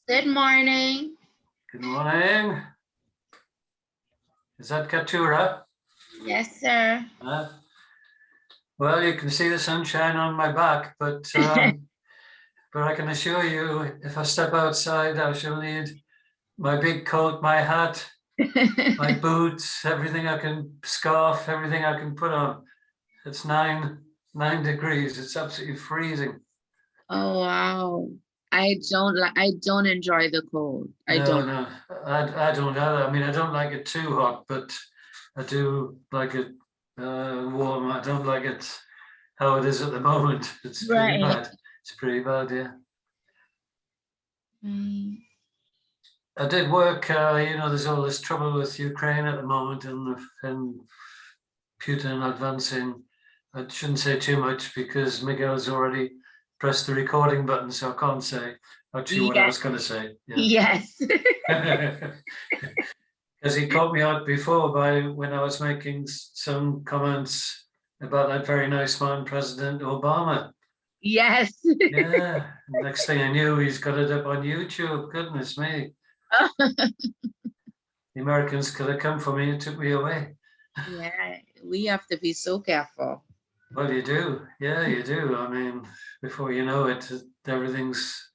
Good morning. Good morning. Is that Katura? Yes, sir. Well, you can see the sunshine on my back, but I can assure you, if I step outside, I shall need my big coat, my hat, my boots, everything I can, scarf, everything I can put on. It's nine degrees. It's absolutely freezing. Oh, wow. I don't enjoy the cold. I don't. No, I don't either. I mean, I don't like it too hot, but I do like it warm. I don't like it how it is at the moment. It's pretty Right. bad. It's pretty bad, yeah. Mm. I did work, there's all this trouble with Ukraine at the moment and Putin advancing. I shouldn't say too much because Miguel's already pressed the recording button, so I can't say actually what I was Yes. going to say. Yeah. Yes. Because he caught me out before by when I was making some comments about that very nice man, President Obama. Yes. Yeah, next thing I knew, he's got it up on YouTube. Goodness me. The Americans could have come for me and took me away. Yeah, we have to be so careful. Well, you do. Yeah, you do. I mean, before you know it, everything's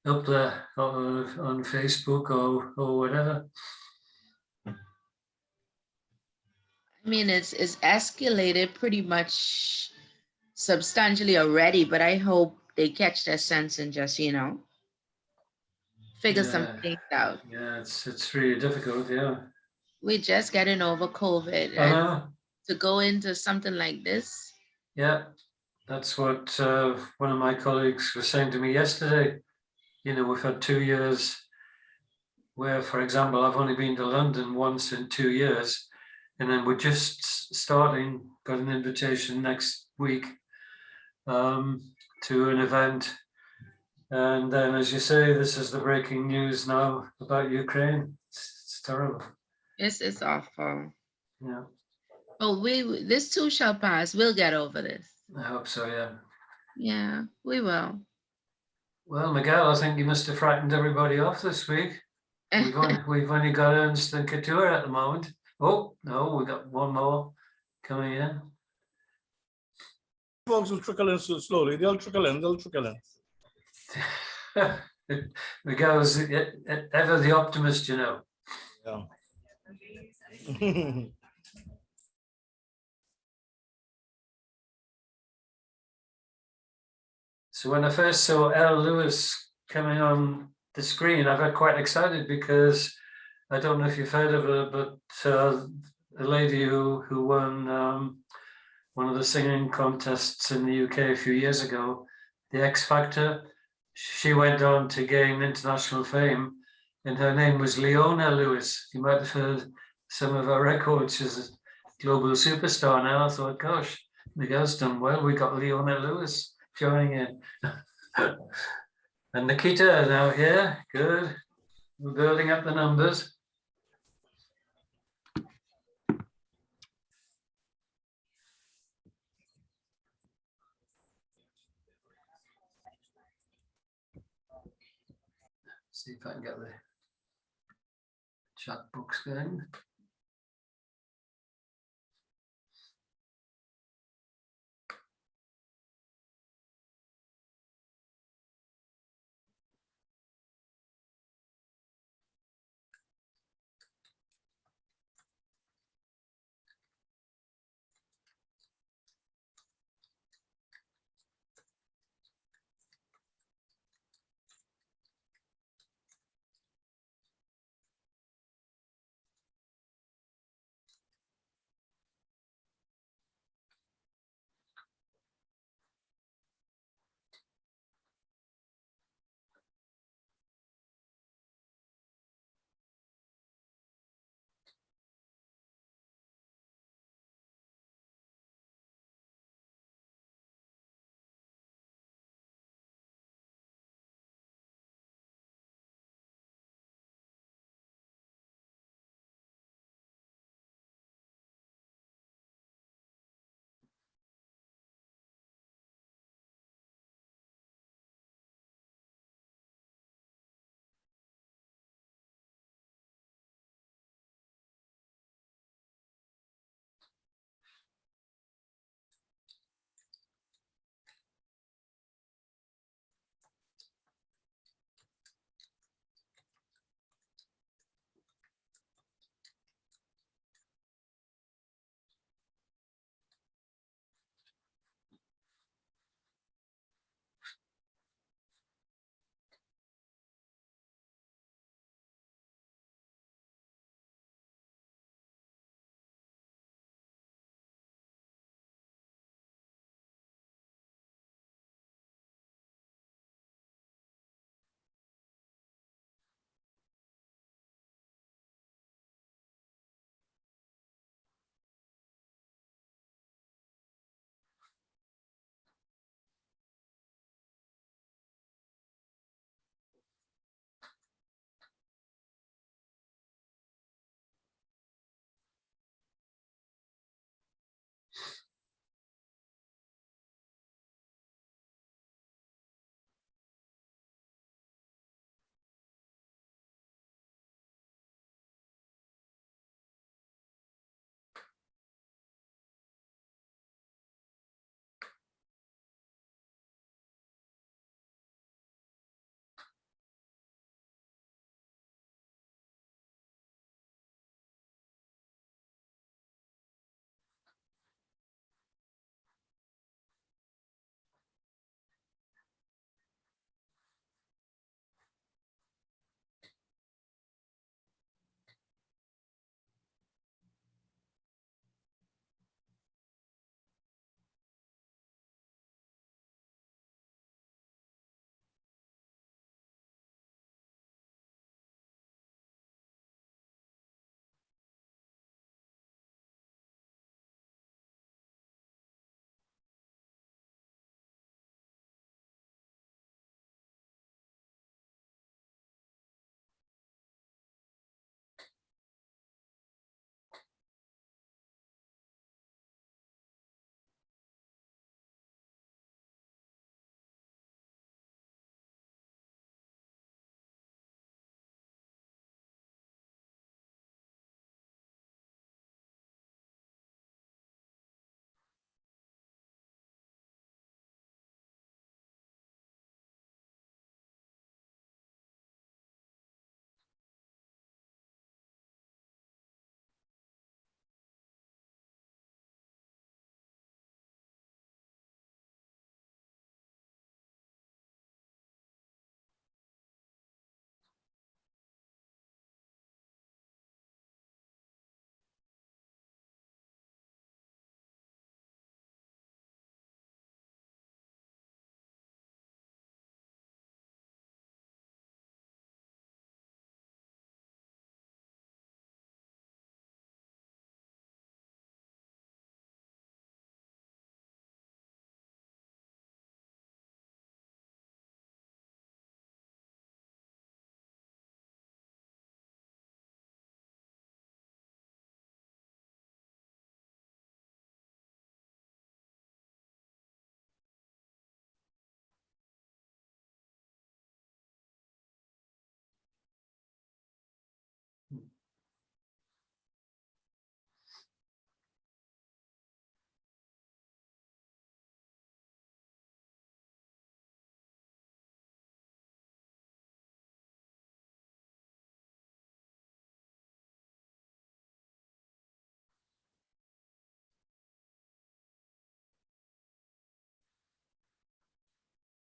up there on Facebook or whatever. I mean, it's escalated pretty much substantially already, but I hope they catch their sense and just, figure some things out. Yeah, it's really difficult, yeah. We're just getting over COVID I and know. to go into something like this. Yeah, that's what one of my colleagues was saying to me yesterday. We've had 2 years where, for example, I've only been to London once in 2 years, and then we're just starting, got an invitation next week to an event. And then, as you say, this is the breaking news now about Ukraine. It's terrible. It's awful. Yeah. Oh, this too shall pass. We'll get over this. I hope so, yeah. Yeah, we will. Well, Miguel, I think you must have frightened everybody off this week. We've only got Ernst and Couture at the moment. Oh, no, we got one more coming in. Folks will trickle in so slowly. They'll trickle in. Miguel's ever the optimist, Yeah. So when I first saw L. Lewis coming on the screen, I got quite excited because I don't know if you've heard of her, but a lady who won one of the singing contests in the UK a few years ago, the X Factor, she went on to gain international fame, and her name was Leona Lewis. You might have heard some of her records. She's a global superstar now. I thought, gosh, Miguel's done well. We got Leona Lewis joining in. And Nikita now here. Good. We're building up the numbers. See if I can get the chat box going.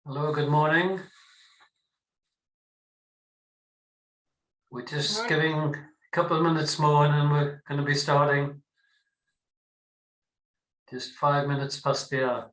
Hello, good morning. We're just giving a couple of minutes more and then we're going to be starting. Just 5 minutes past the hour.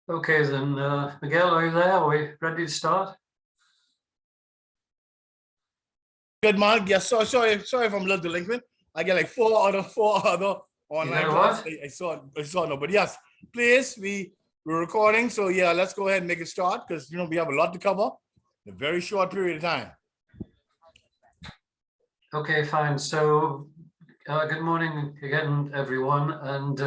Okay, then, Miguel, are you there? Are we ready to start? Good, Mark. Yes, sorry if I'm a little delinquent. I get like four other online classes. I saw no, but yes, please, we're recording. So yeah, let's go ahead and make it start because we have a lot to cover in a very short period of time. Okay, fine. So good morning again, everyone, and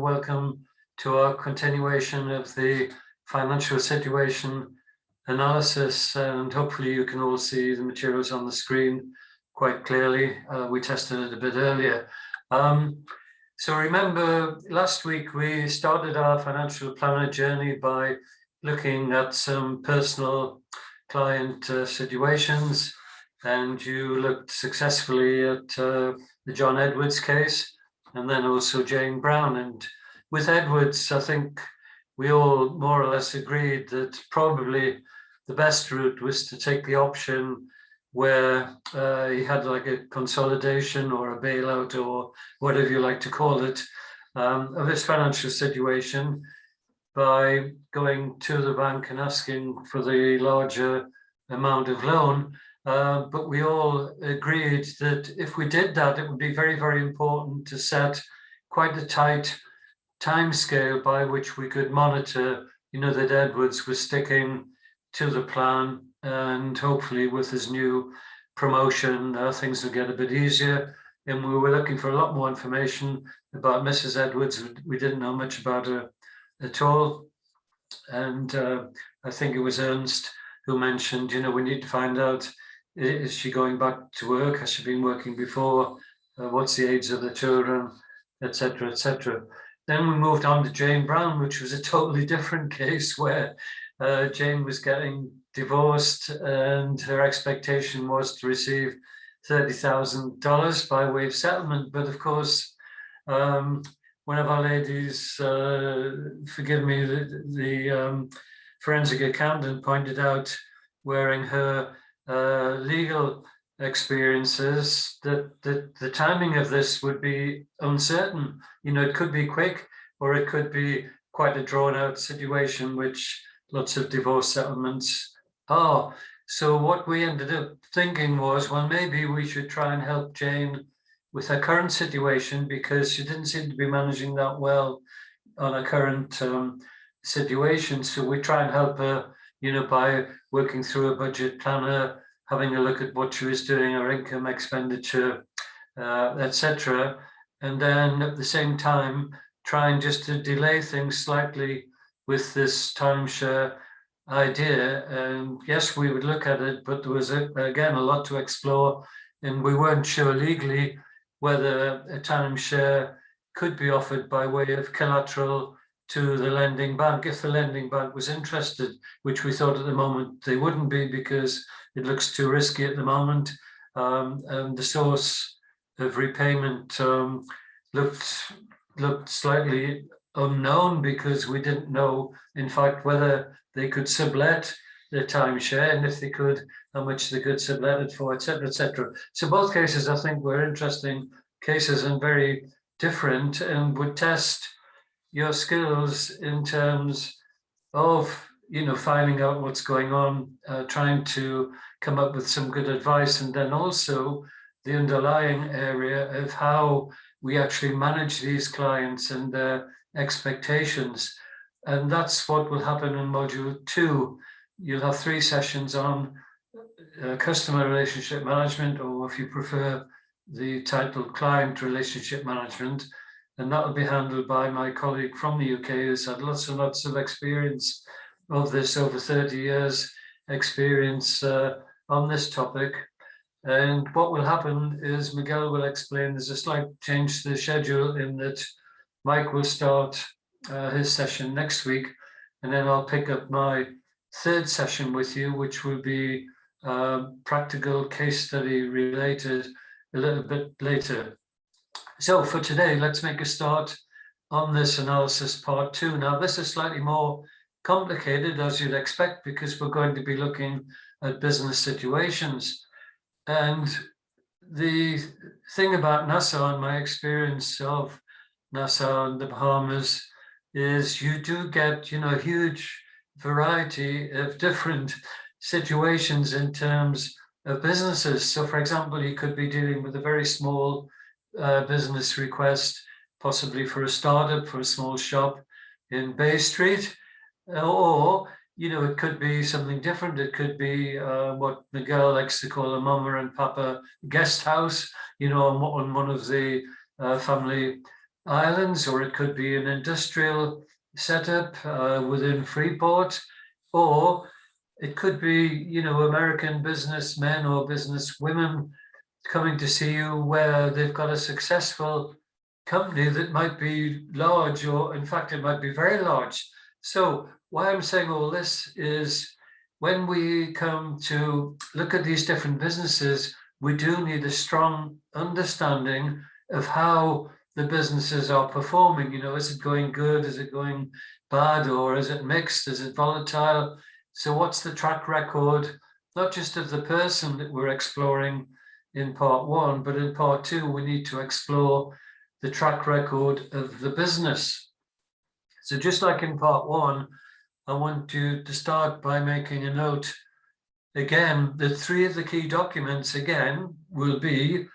welcome to our continuation of the financial situation analysis, and hopefully you can all see the materials on the screen quite clearly. We tested it a bit earlier. So remember, last week we started our financial planner journey by looking at some personal client situations, and you looked successfully at the John Edwards case, and then also Jane Brown. And with Edwards, I think we all more or less agreed that probably the best route was to take the option where he had like a consolidation or a bailout or whatever you like to call it of his financial situation by going to the bank and asking for the larger amount of loan. But we all agreed that if we did that, it would be very, very important to set quite a tight time scale by which we could monitor, that Edwards was sticking to the plan, and hopefully with his new promotion, things will get a bit easier. And we were looking for a lot more information about Mrs. Edwards. We didn't know much about her at all. And I think it was Ernst who mentioned, we need to find out, is she going back to work? Has she been working before? What's the age of the children, etc., etc. Then we moved on to Jane Brown, which was a totally different case where Jane was getting divorced and her expectation was to receive $30,000 by way of settlement. But of course, one of our ladies, forgive me, the forensic accountant pointed out, wearing her legal experiences, that the timing of this would be uncertain. It could be quick or it could be quite a drawn out situation, which lots of divorce settlements are. So what we ended up thinking was, well, maybe we should try and help Jane with her current situation, because she didn't seem to be managing that well on her current situation. So we try and help her, by working through a budget planner, having a look at what she was doing, her income, expenditure, etc. And then at the same time, trying just to delay things slightly with this timeshare idea. And yes, we would look at it, but there was, again, a lot to explore. And we weren't sure legally whether a timeshare could be offered by way of collateral to the lending bank if the lending bank was interested, which we thought at the moment they wouldn't be, because it looks too risky at the moment. And the source repayment looked slightly unknown, because we didn't know, in fact, whether they could sublet the timeshare, and if they could, how much they could sublet it for, etc., etc. So both cases, I think, were interesting cases and very different, and would test your skills in terms of, you know, finding out what's going on, trying to come up with some good advice, and then also the underlying area of how we actually manage these clients and their expectations. And that's what will happen in module 2. You'll have 3 sessions on customer relationship management, or if you prefer the title, client relationship management, and that will be handled by my colleague from the UK, who's had lots and lots of experience of this, over 30 years experience on this topic. And what will happen is Miguel will explain, there's a slight change to the schedule in that Mike will start his session next week, and then I'll pick up my 3rd session with you, which will be practical case study related a little bit later. So for today, let's make a start on this analysis part 2. Now, this is slightly more complicated, as you'd expect, because we're going to be looking at business situations. And the thing about Nassau, and my experience of Nassau and the Bahamas, is you do get, you know, a huge variety of different situations in terms of businesses. So, for example, you could be dealing with a very small business request, possibly for a startup, for a small shop in Bay Street, or, you know, it could be something different. It could be what Miguel likes to call a mama and papa guest house, you know, on one of the family islands, or it could be an industrial setup within Freeport, or it could be, you know, American businessmen or businesswomen coming to see you where they've got a successful company that might be large, or in fact, it might be very large. So why I'm saying all this is, when we come to look at these different businesses, we do need a strong understanding of how the businesses are performing. You know, is it going good? Is it going bad? Or is it mixed? Is it volatile? So what's the track record, not just of the person that we're exploring in part 1, but in part 2, we need to explore the track record of the business. So just like in part 1, I want you to start by making a note again that 3 of the key documents again will be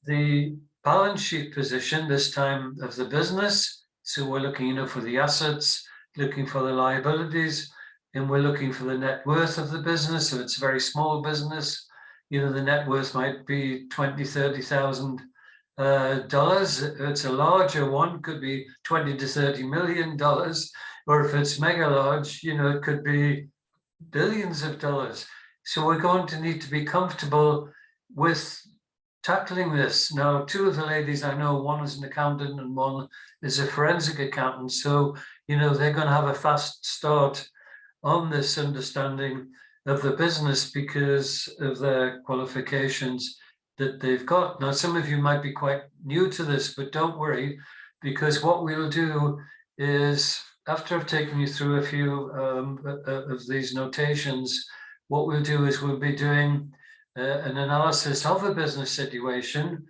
the balance sheet position, this time of the business. So we're looking, you know, for the assets, looking for the liabilities, and we're looking for the net worth of the business. So it's a very small business, you know, the net worth might be $20,000, $30,000. It's a larger one, could be $20 to $30 million, or if it's mega large, you know, it could be billions of dollars. So we're going to need to be comfortable with tackling this. Now, 2 of the ladies I know, one is an accountant and one is a forensic accountant. So, you know, they're going to have a fast start on this understanding of the business because of their qualifications that they've got. Now, some of you might be quite new to this, but don't worry, because what we'll do is, after I've taken you through a few of these notations, what we'll do is we'll be doing an analysis of a business situation,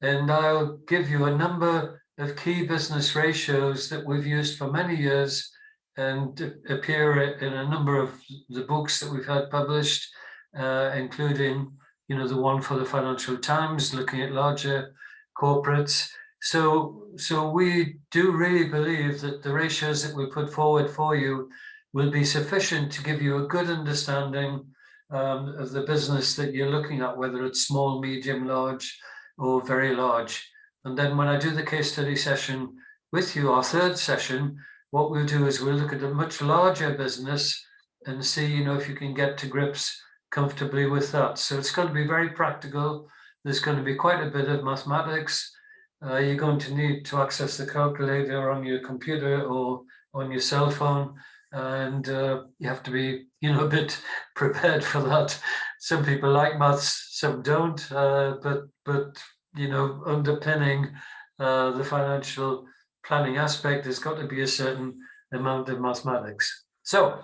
and I'll give you a number of key business ratios that we've used for many years and appear in a number of the books that we've had published, including, you know, the one for the Financial Times, looking at larger corporates. So we do really believe that the ratios that we put forward for you will be sufficient to give you a good understanding of the business that you're looking at, whether it's small, medium, large, or very large. And then when I do the case study session with you, our 3rd session, what we'll do is we'll look at a much larger business and see, you know, if you can get to grips comfortably with that. So it's going to be very practical. There's going to be quite a bit of mathematics. You're going to need to access the calculator on your computer or on your cell phone, and you have to be, you know, a bit prepared for that. Some people like maths, some don't, but underpinning the financial planning aspect, there's got to be a certain amount of mathematics. So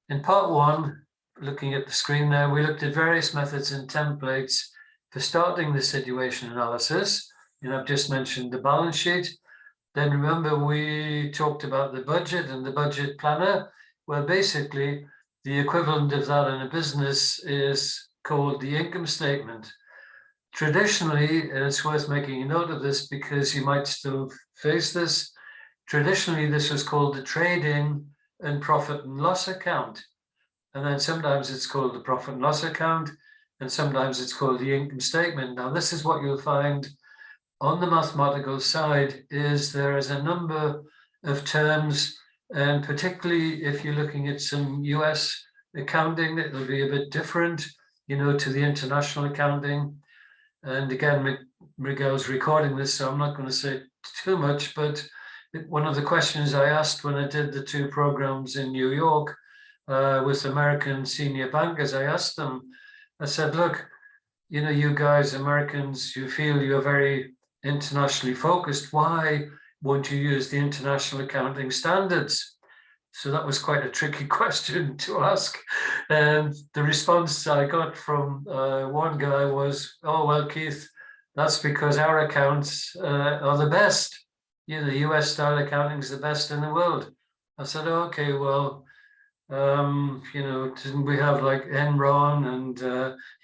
in part one, looking at the screen there, we looked at various methods and templates for starting the situation analysis. I've just mentioned the balance sheet. Then remember, we talked about the budget and the budget planner. Well, basically, the equivalent of that in a business is called the income statement. Traditionally, and it's worth making a note of this because you might still face this, traditionally this was called the trading and profit and loss account. And then sometimes it's called the profit and loss account, and sometimes it's called the income statement. Now, this is what you'll find on the mathematical side, is there is a number of terms, and particularly if you're looking at some US accounting, it'll be a bit different, to the international accounting. And again, Miguel's recording this, so I'm not going to say too much, but one of the questions I asked when I did the 2 programs in New York with American senior bankers, I asked them, I said, look, you guys, Americans, you feel you're very internationally focused. Why won't you use the international accounting standards? So that was quite a tricky question to ask. And the response I got from one guy was, oh, well, Keith, that's because our accounts are the best. The US style accounting is the best in the world. I said, okay, well, didn't we have like Enron and,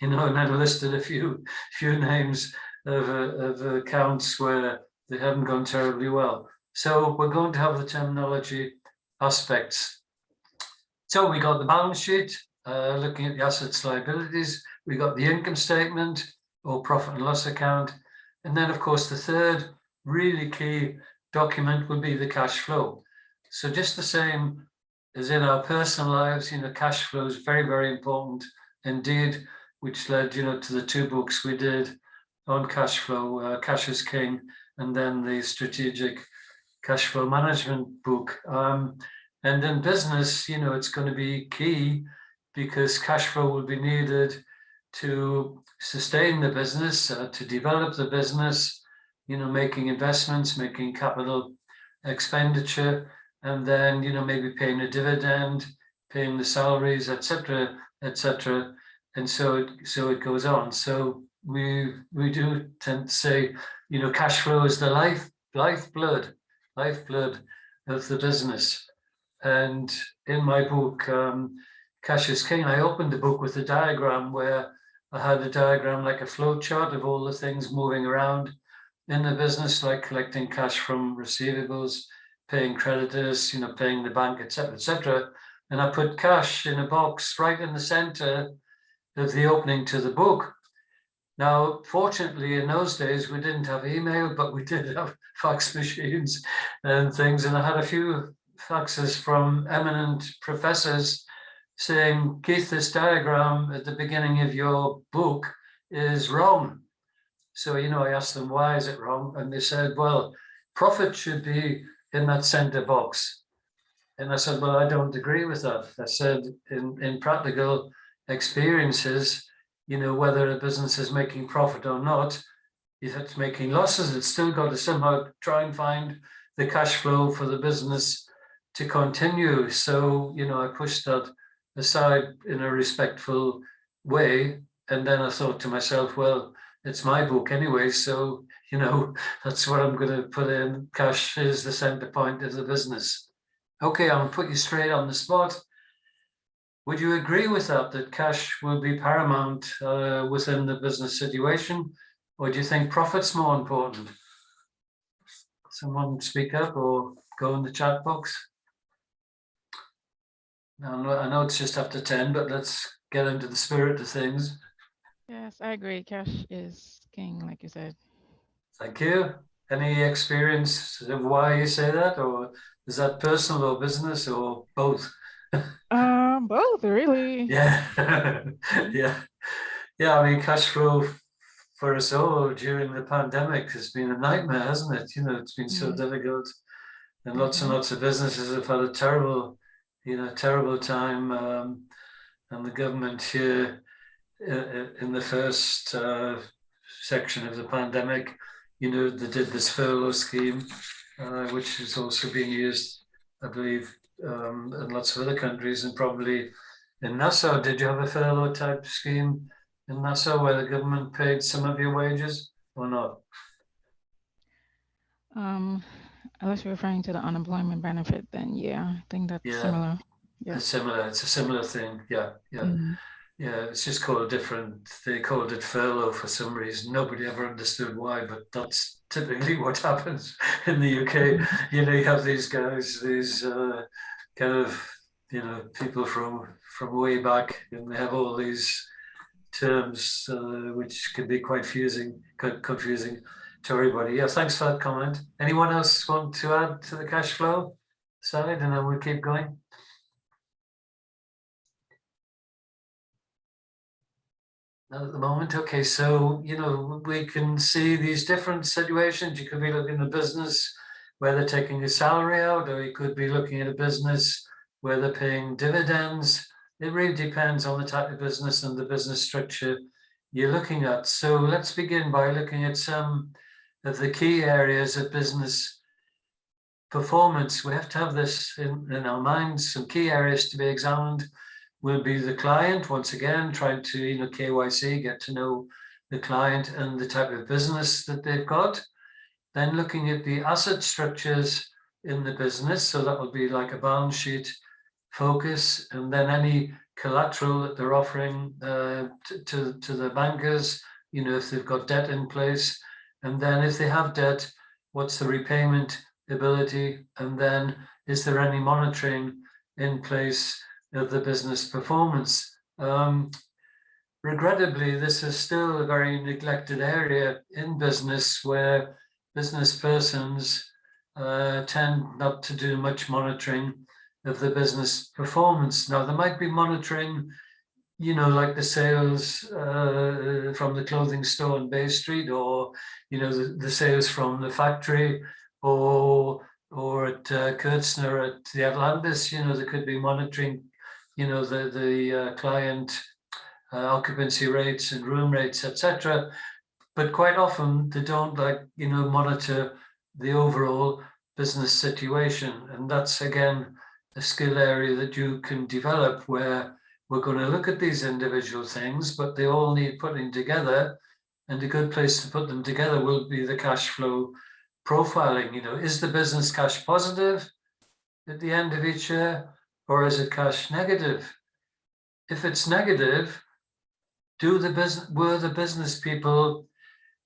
and then listed a few names of accounts where they haven't gone terribly well. So we're going to have the terminology aspects. So we got the balance sheet, looking at the assets, liabilities. We got the income statement or profit and loss account. And then, of course, the third really key document would be the cash flow. So just the same as in our personal lives, cash flow is very, very important indeed, which led, to the 2 books we did on cash flow, Cash is King, and then the strategic cash flow management book. And in business, it's going to be key because cash flow will be needed to sustain the business, to develop the business, making investments, making capital expenditure, and then, maybe paying a dividend, paying the salaries, etc., etc. And so it goes on. So we do tend to say, cash flow is the lifeblood of the business. And in my book, Cash is King, I opened the book with a diagram where I had a diagram like a flow chart of all the things moving around in the business, like collecting cash from receivables, paying creditors, paying the bank, etc., etc. And I put cash in a box right in the center of the opening to the book. Now, fortunately, in those days, we didn't have email, but we did have fax machines and things. And I had a few faxes from eminent professors saying, Keith, this diagram at the beginning of your book is wrong. So, I asked them, why is it wrong? And they said, well, profit should be in that center box. And I said, well, I don't agree with that. I said, in practical experiences, whether a business is making profit or not, if it's making losses, it's still got to somehow try and find the cash flow for the business to continue. So, I pushed that aside in a respectful way. And then I thought to myself, well, it's my book anyway. So, that's what I'm going to put in. Cash is the center point of the business. Okay, I'm going to put you straight on the spot. Would you agree with that cash will be paramount within the business situation? Or do you think profit's more important? Someone speak up or go in the chat box. I know it's just after 10, but let's get into the spirit of things. Yes, I agree. Cash is king, like you said. Thank you. Any experience of why you say that? Or is that personal or business or both? Both, really. Yeah. Yeah, I mean, cash flow for us all during the pandemic has been a nightmare, hasn't it? It's been so difficult, and lots and lots of businesses have had a terrible time. And the government here in the first section of the pandemic, you know, they did this furlough scheme, which has also been used, I believe, in lots of other countries, and probably in Nassau. Did you have a furlough type scheme in Nassau where the government paid some of your wages or not? Unless you're referring to the unemployment benefit, then yeah, I think that's similar. Yeah. It's a similar thing. Yeah. Mhm. Yeah, it's just called different. They called it furlough for some reason. Nobody ever understood why, but that's typically what happens in the UK. You know, you have these guys, these kind of, you know, people from way back, and they have all these terms which can be quite confusing to everybody. Yeah, thanks for that comment. Anyone else want to add to the cash flow side, and then we'll keep going? Not at the moment. Okay, so, you know, we can see these different situations. You could be looking at a business where they're taking a salary out, or you could be looking at a business where they're paying dividends. It really depends on the type of business and the business structure you're looking at. So let's begin by looking at some of the key areas of business performance. We have to have this in our minds. Some key areas to be examined will be the client, once again, trying to, you know, KYC, get to know the client and the type of business that they've got. Then looking at the asset structures in the business. So that will be like a balance sheet focus, and then any collateral that they're offering to the bankers, you know, if they've got debt in place. And then if they have debt, what's the repayment ability? And then is there any monitoring in place of the business performance? Regrettably, this is still a very neglected area in business, where business persons tend not to do much monitoring of the business performance. Now, there might be monitoring, you know, like the sales from the clothing store on Bay Street, or, you know, the sales from the factory, or at Kurtzner at the Atlantis. You know, there could be monitoring, you know, the client occupancy rates and room rates, etc. But quite often they don't, like, you know, monitor the overall business situation. And that's, again, a skill area that you can develop, where we're going to look at these individual things, but they all need putting together. And a good place to put them together will be the cash flow profiling. You know, is the business cash positive at the end of each year, or is it cash negative? If it's negative, were the business people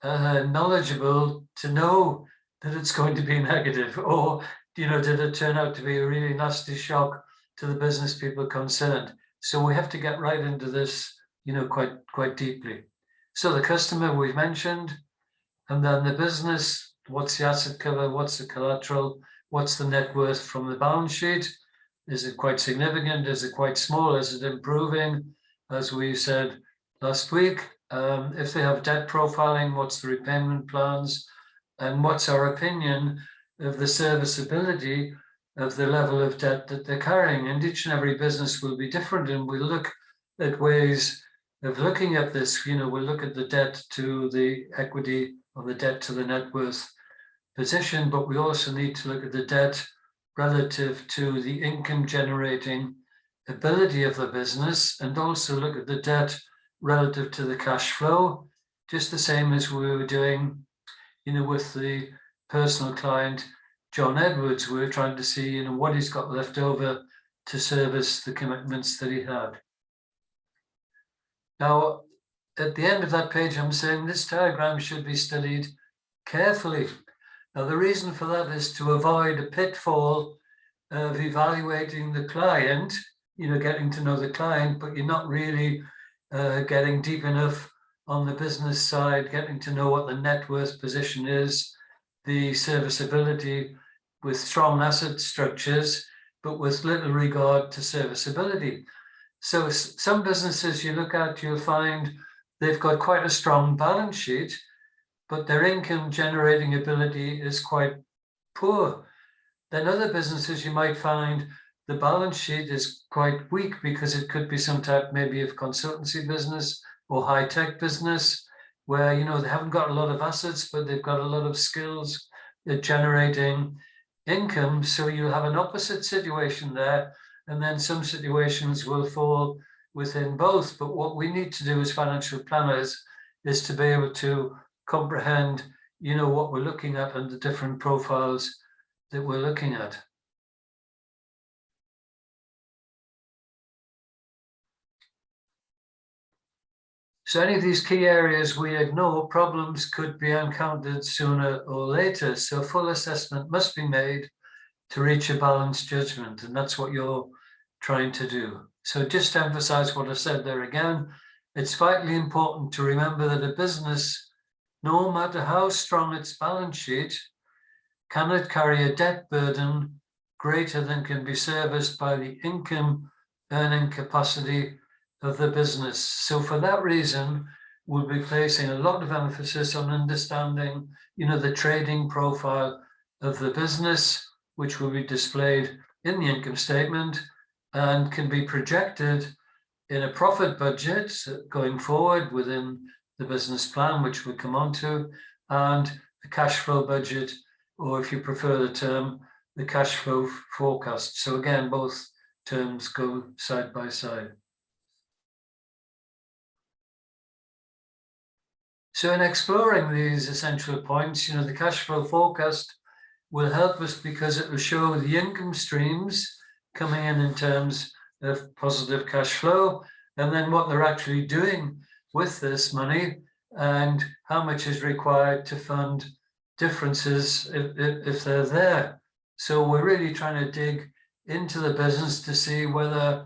knowledgeable to know that it's going to be negative, or, you know, did it turn out to be a really nasty shock to the business people concerned? So we have to get right into this, you know, quite deeply. So the customer we've mentioned, and then the business, what's the asset cover, what's the collateral, what's the net worth from the balance sheet? Is it quite significant? Is it quite small? Is it improving? As we said last week, if they have debt profiling, what's the repayment plans? And what's our opinion of the serviceability of the level of debt that they're carrying? And each and every business will be different, and we'll look at ways of looking at this. You know, we'll look at the debt to the equity, or the debt to the net worth position, but we also need to look at the debt relative to the income generating ability of the business, and also look at the debt relative to the cash flow, just the same as we were doing, you know, with the personal client, John Edwards. We were trying to see, you know, what he's got left over to service the commitments that he had. Now, at the end of that page, I'm saying this diagram should be studied carefully. Now, the reason for that is to avoid a pitfall of evaluating the client, you know, getting to know the client, but you're not really getting deep enough on the business side, getting to know what the net worth position is, the serviceability with strong asset structures, but with little regard to serviceability. So some businesses you look at, you'll find they've got quite a strong balance sheet, but their income generating ability is quite poor. Then other businesses you might find the balance sheet is quite weak, because it could be some type maybe of consultancy business or high-tech business, where, you know, they haven't got a lot of assets, but they've got a lot of skills at generating income. So you have an opposite situation there. And then some situations will fall within both. But what we need to do as financial planners is to be able to comprehend, you know, what we're looking at and the different profiles that we're looking at. So any of these key areas we ignore, problems could be encountered sooner or later. So full assessment must be made to reach a balanced judgment, and that's what you're trying to do. So just to emphasize what I said there again, it's vitally important to remember that a business, no matter how strong its balance sheet, cannot carry a debt burden greater than can be serviced by the income earning capacity of the business. So for that reason, we'll be placing a lot of emphasis on understanding, you know, the trading profile of the business, which will be displayed in the income statement and can be projected in a profit budget going forward within the business plan, which we'll come on to, and the cash flow budget, or if you prefer the term, the cash flow forecast. So again, both terms go side by side. So in exploring these essential points, you know, the cash flow forecast will help us because it will show the income streams coming in terms of positive cash flow, and then what they're actually doing with this money and how much is required to fund differences if they're there. So we're really trying to dig into the business to see whether,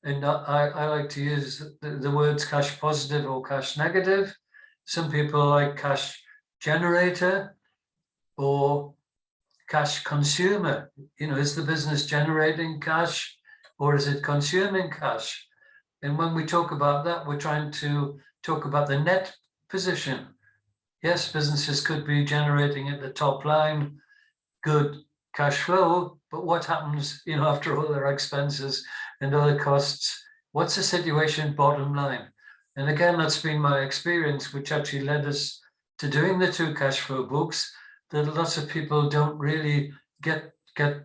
and I like to use the words cash positive or cash negative. Some people like cash generator or cash consumer. You know, is the business generating cash or is it consuming cash? And when we talk about that, we're trying to talk about the net position. Yes, businesses could be generating at the top line good cash flow, but what happens, you know, after all their expenses and other costs? What's the situation bottom line? And again, that's been my experience, which actually led us to doing the 2 cash flow books, that lots of people don't really get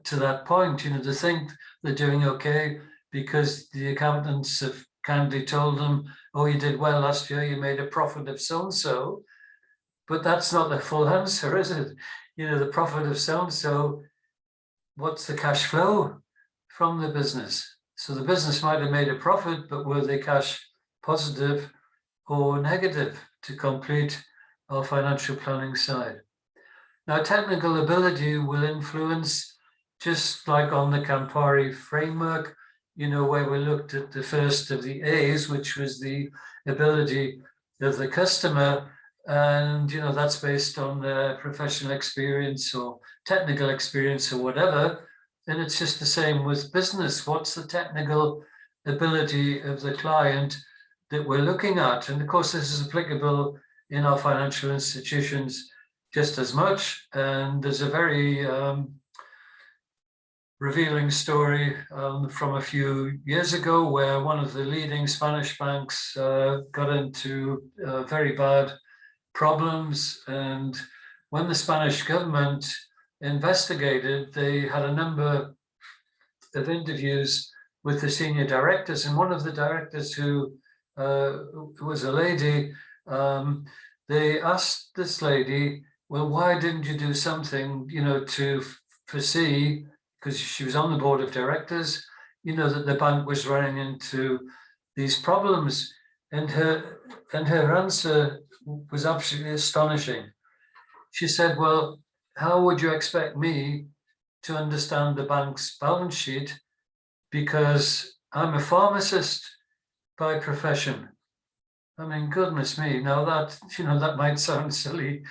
to that point, you know, to think they're doing okay because the accountants have kindly told them, oh, you did well last year, you made a profit of so-and-so. But that's not the full answer, is it? You know, the profit of so-and-so, what's the cash flow from the business? So the business might have made a profit, but were they cash positive or negative to complete our financial planning side? Now, technical ability will influence, just like on the Campari framework, you know, where we looked at the first of the A's, which was the ability of the customer. And, you know, that's based on their professional experience or technical experience or whatever. And it's just the same with business. What's the technical ability of the client that we're looking at? And of course, this is applicable in our financial institutions just as much. And there's a very revealing story from a few years ago where one of the leading Spanish banks got into very bad problems. And when the Spanish government investigated, they had a number of interviews with the senior directors. And one of the directors, who was a lady, they asked this lady, well, why didn't you do something, you know, to foresee, because she was on the board of directors, you know, that the bank was running into these problems? And her answer was absolutely astonishing. She said, well, how would you expect me to understand the bank's balance sheet? Because I'm a pharmacist by profession. I mean, goodness me, now that, you know, that might sound silly,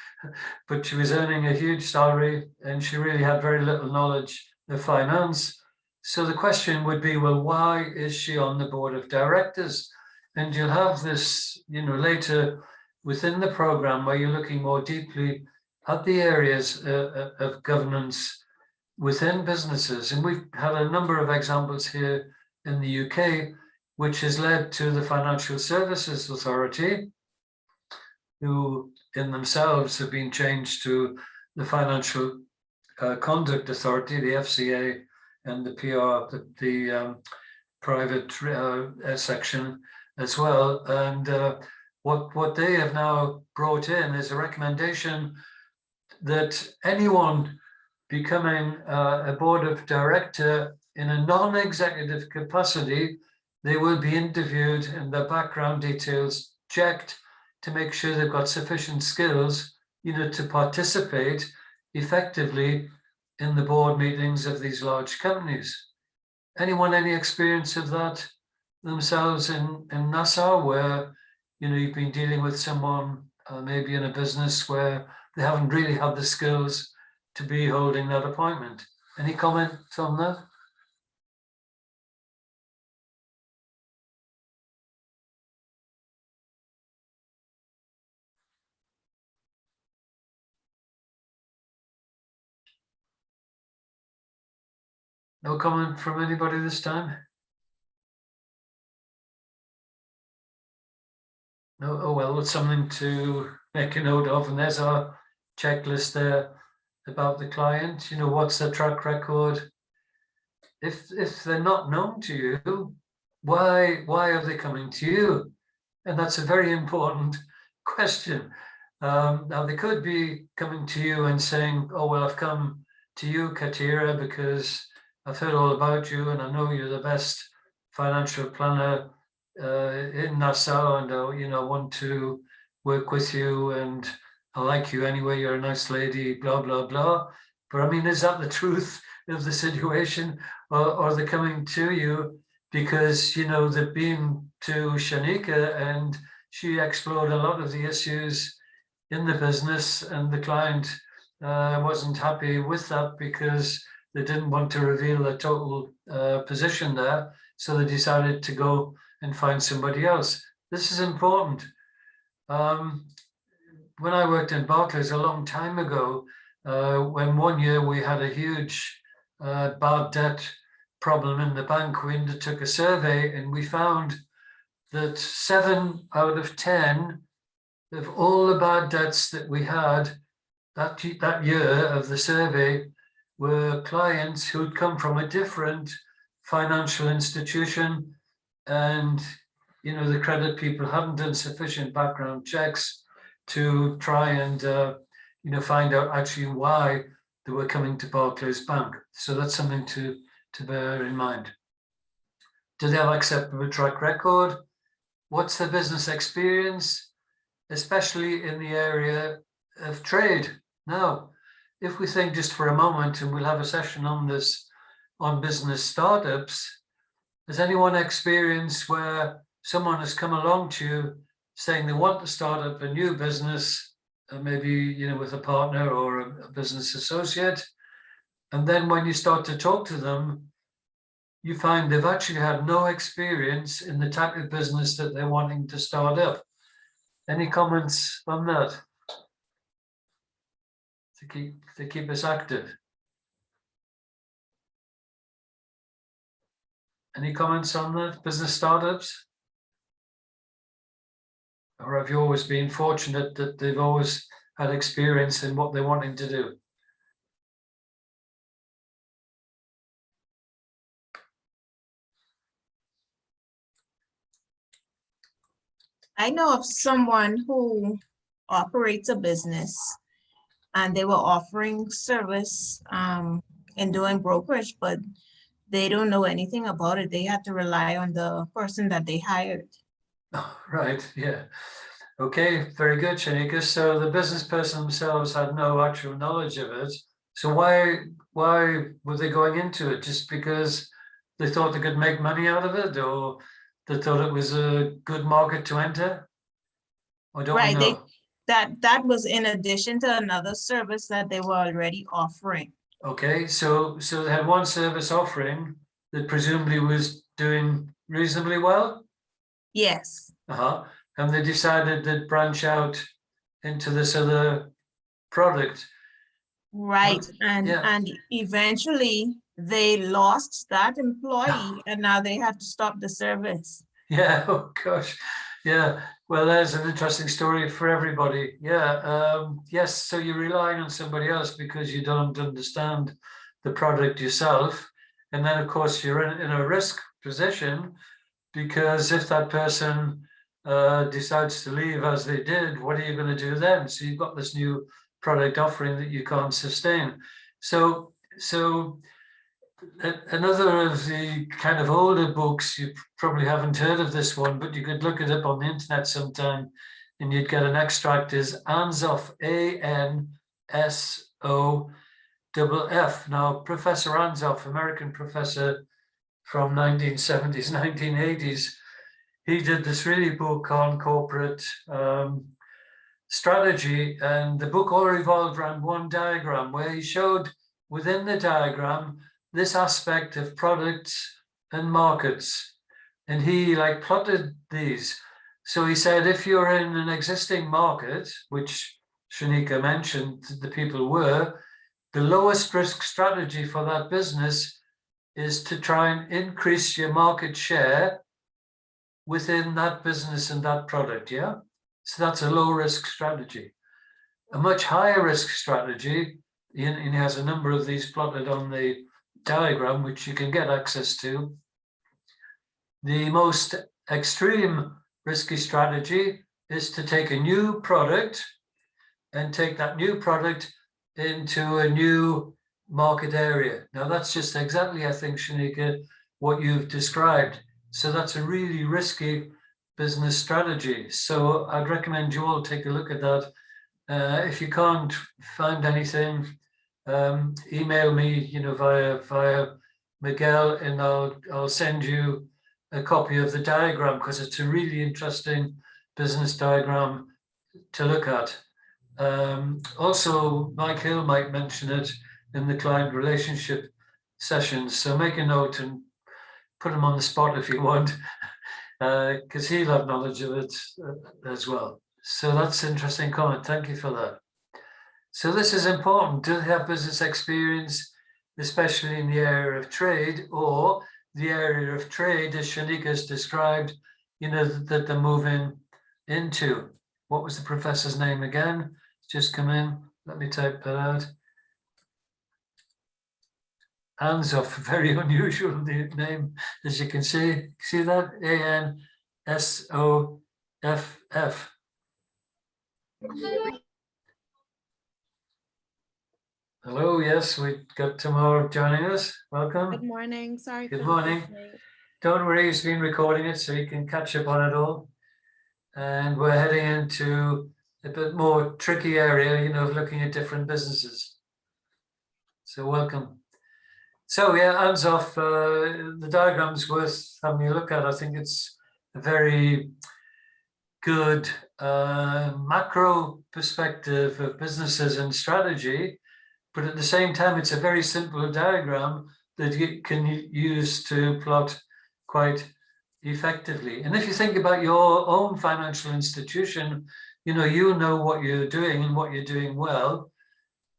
but she was earning a huge salary and she really had very little knowledge of finance. So the question would be, well, why is she on the board of directors? And you'll have this, you know, later within the program where you're looking more deeply at the areas of governance within businesses. And we've had a number of examples here in the UK, which has led to the Financial Services Authority, who in themselves have been changed to the Financial Conduct Authority, the FCA, and the PR, the private section as well. And what they have now brought in is a recommendation that anyone becoming a board of director in a non-executive capacity, they will be interviewed and their background details checked to make sure they've got sufficient skills, to participate effectively in the board meetings of these large companies. Anyone any experience of that themselves in Nassau, where you've been dealing with someone maybe in a business where they haven't really had the skills to be holding that appointment? Any comments on that? No comment from anybody this time? No. Oh well, it's something to make a note of, and there's our checklist there about the client. What's their track record? If they're not known to you, why are they coming to you? And that's a very important question. Now they could be coming to you and saying, oh well, I've come to you, Katira, because I've heard all about you and I know you're the best financial planner in Nassau, and I want to work with you, and I like you anyway, you're a nice lady, blah blah blah. But I mean, is that the truth of the situation, or are they coming to you because they've been to Shanika and she explored a lot of the issues in the business, and the client wasn't happy with that because they didn't want to reveal their total position there, so they decided to go and find somebody else. This is important. When I worked in Barclays a long time ago, when one year we had a huge bad debt problem in the bank, we undertook a survey and we found that 7 out of 10 of all the bad debts that we had that year of the survey were clients who'd come from a different financial institution, and the credit people hadn't done sufficient background checks to try and find out actually why they were coming to Barclays Bank. So that's something to bear in mind. Do they have acceptable track record? What's their business experience, especially in the area of trade? Now, if we think just for a moment, and we'll have a session on this, on business startups, has anyone experienced where someone has come along to you saying they want to start up a new business, maybe with a partner or a business associate, and then when you start to talk to them, you find they've actually had no experience in the type of business that they're wanting to start up? Any comments on that? To keep us active. Any comments on that? Business startups? Or have you always been fortunate that they've always had experience in what they're wanting to do? I know of someone who operates a business and they were offering service and doing brokerage, but they don't know anything about it. They had to rely on the person that they hired. Oh, right, yeah. Okay, very good, Shanika. So the business person themselves had no actual knowledge of it. So why were they going into it? Just because they thought they could make money out of it, or they thought it was a good market to enter? Or don't we know? That was in addition to another service that they were already offering. Okay, so they had one service offering that presumably was doing reasonably well? Yes. And they decided to branch out into this other product. Right, Well, and eventually they lost that employee and now they have to stop the service. Yeah, oh gosh, yeah. Well, there's an interesting story for everybody. Yeah. Yes. So you're relying on somebody else because you don't understand the product yourself. And then, of course, you're in a risk position because if that person decides to leave as they did, what are you going to do then? So you've got this new product offering that you can't sustain. So another of the kind of older books, you probably haven't heard of this one, but you could look it up on the internet sometime and you'd get an extract, is Ansoff, A-N-S-O-F-F. Now, Professor Ansoff, American professor from 1970s, 1980s, he did this really book on corporate strategy, and the book all revolved around one diagram where he showed within the diagram this aspect of products and markets, and he like plotted these. So he said, if you're in an existing market, which Shanika mentioned the people were, the lowest risk strategy for that business is to try and increase your market share within that business and that product. Yeah. So that's a low risk strategy. A much higher risk strategy, and he has a number of these plotted on the diagram, which you can get access to. The most extreme risky strategy is to take a new product and take that new product into a new market area. Now that's just exactly, I think, Shanika, what you've described. So that's a really risky business strategy. So I'd recommend you all take a look at that. If you can't find anything, email me, via Miguel, and I'll send you a copy of the diagram, because it's a really interesting business diagram to look at. Also, Mike Hill might mention it in the client relationship sessions. So make a note and put him on the spot if you want, because he'll have knowledge of it as well. So that's an interesting comment. Thank you for that. So this is important. Do they have business experience, especially in the area of trade, or the area of trade, as Shanika has described, that they're moving into? What was the professor's name again? It's just come in. Let me type that out. Ansoff, very unusual name, as you can see. See that? A-N-S-O-F-F. Hello, yes, we got Tamar joining us. Welcome. Good morning. Sorry. Good morning. Don't worry, he's been recording it, so you can catch up on it all. And we're heading into a bit more tricky area, looking at different businesses. So welcome. So yeah, Ansoff, the diagram's worth having a look at. I think it's a very good macro perspective of businesses and strategy, but at the same time, it's a very simple diagram that you can use to plot quite effectively. And if you think about your own financial institution, you know what you're doing and what you're doing well.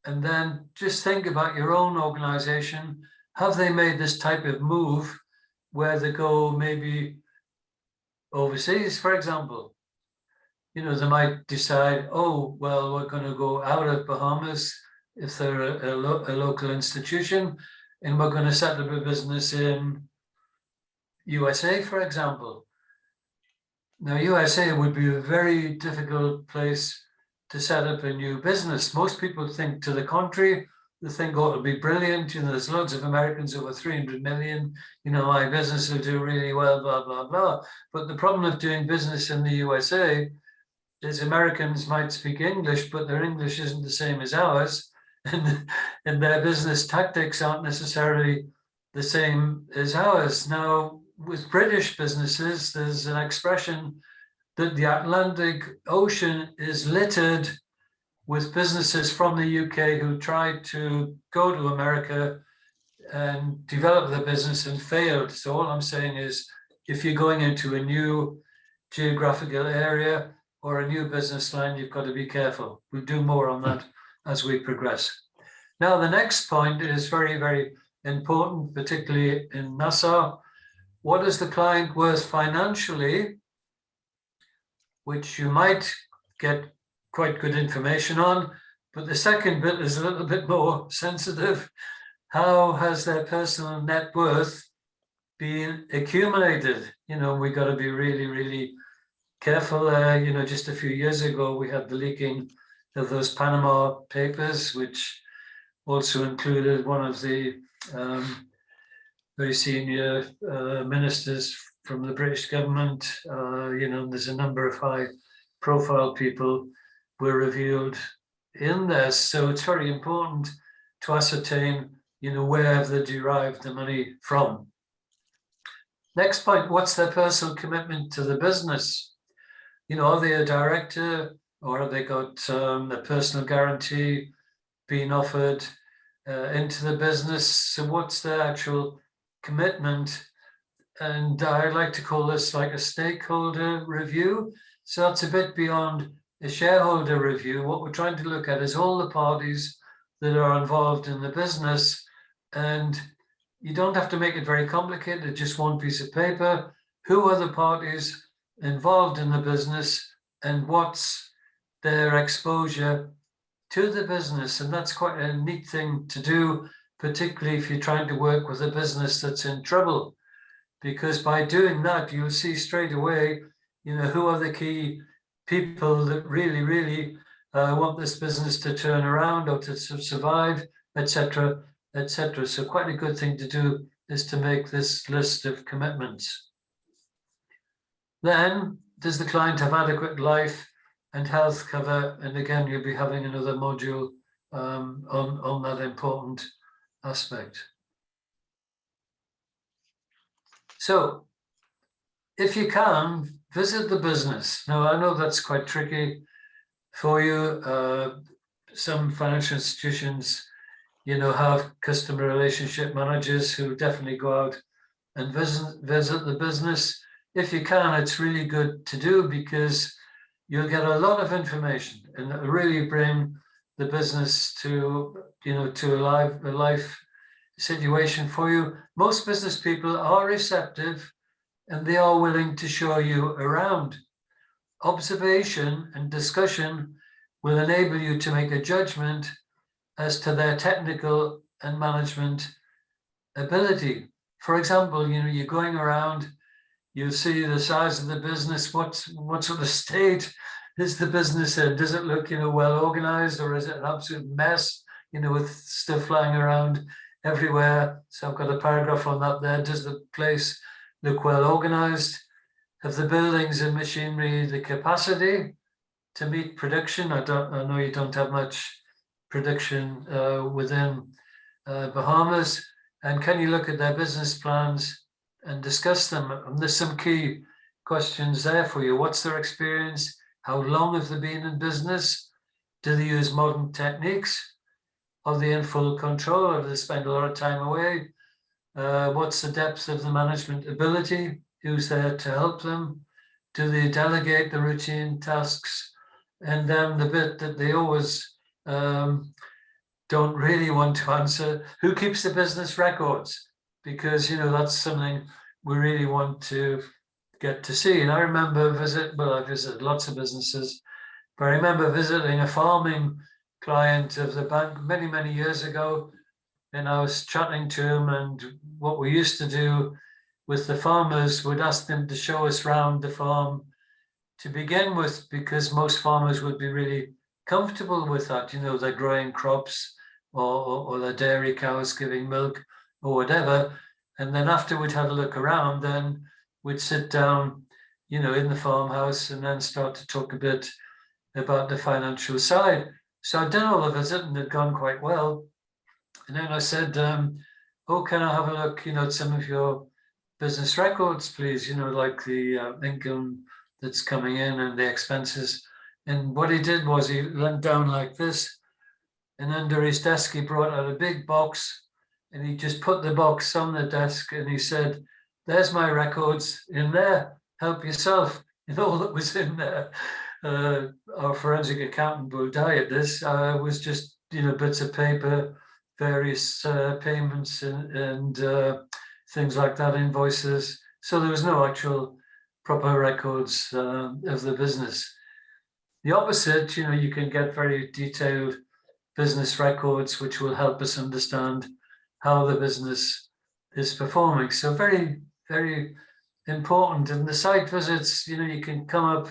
And then just think about your own organization. Have they made this type of move where they go maybe overseas, for example? They might decide, oh, well, we're going to go out of Bahamas if they're a local institution, and we're going to set up a business in USA, for example. Now, USA would be a very difficult place to set up a new business. Most people think to the contrary. They think, oh, it'll be brilliant. There's loads of Americans, over 300 million. My business will do really well, blah, blah, blah. But the problem of doing business in the USA is Americans might speak English, but their English isn't the same as ours. And their business tactics aren't necessarily the same as ours. Now, with British businesses, there's an expression that the Atlantic Ocean is littered with businesses from the UK who tried to go to America and develop their business and failed. So all I'm saying is, if you're going into a new geographical area or a new business line, you've got to be careful. We'll do more on that as we progress. Now, the next point is very, very important, particularly in Nassau. What is the client worth financially? which you might get quite good information on. But the second bit is a little bit more sensitive. How has their personal net worth been accumulated? You know, we got to be really, really careful. You know, just a few years ago, we had the leaking of those Panama Papers, which also included one of the very senior ministers from the British government. You know, there's a number of high-profile people were revealed in this, so it's very important to ascertain, you know, where have they derived the money from. Next point, what's their personal commitment to the business? You know, are they a director, or have they got a personal guarantee being offered into the business? So what's their actual commitment? And I like to call this like a stakeholder review. So that's a bit beyond a shareholder review. What we're trying to look at is all the parties that are involved in the business. And you don't have to make it very complicated, just one piece of paper. Who are the parties involved in the business and what's their exposure to the business? And that's quite a neat thing to do, particularly if you're trying to work with a business that's in trouble. Because by doing that, you'll see straight away, you know, who are the key people that really, really want this business to turn around or to survive, etc., etc. So quite a good thing to do is to make this list of commitments. Then, does the client have adequate life and health cover? And again, you'll be having another module on that important aspect. So, if you can, visit the business. Now, I know that's quite tricky for you. Some financial institutions, you know, have customer relationship managers who definitely go out and visit the business. If you can, it's really good to do because you'll get a lot of information and it'll really bring the business to, you know, to a life situation for you. Most business people are receptive and they are willing to show you around. Observation and discussion will enable you to make a judgment as to their technical and management ability. For example, you know, you're going around, you see the size of the business, what sort of state is the business in? Does it look, you know, well organized, or is it an absolute mess, you know, with stuff flying around everywhere? So I've got a paragraph on that there. Does the place look well organized? Have the buildings and machinery the capacity to meet production? I know you don't have much production within Bahamas. And can you look at their business plans and discuss them? And there's some key questions there for you. What's their experience? How long have they been in business? Do they use modern techniques? Are they in full control, or do they spend a lot of time away? What's the depth of the management ability? Who's there to help them? Do they delegate the routine tasks? And then the bit that they always don't really want to answer, who keeps the business records? Because, you know, that's something we really want to get to see. And I remember I visited lots of businesses, but I remember visiting a farming client of the bank many, many years ago. And I was chatting to him, and what we used to do with the farmers, would ask them to show us around the farm to begin with, because most farmers would be really comfortable with that. You know, they're growing crops or their dairy cows giving milk or whatever. And then after we'd had a look around, then we'd sit down, you know, in the farmhouse and then start to talk a bit about the financial side. So I'd done all the visit and it had gone quite well. And then I said, oh, can I have a look, you know, at some of your business records, please, you know, like the income that's coming in and the expenses. And what he did was he leant down like this, and under his desk, he brought out a big box, and he just put the box on the desk, and he said, there's my records in there, help yourself. And all that was in there, our forensic accountant will die at this, was just, you know, bits of paper, various payments and things like that, invoices. So there was no actual proper records of the business. The opposite, you can get very detailed business records, which will help us understand how the business is performing. So very, very important. And the site visits, you can come up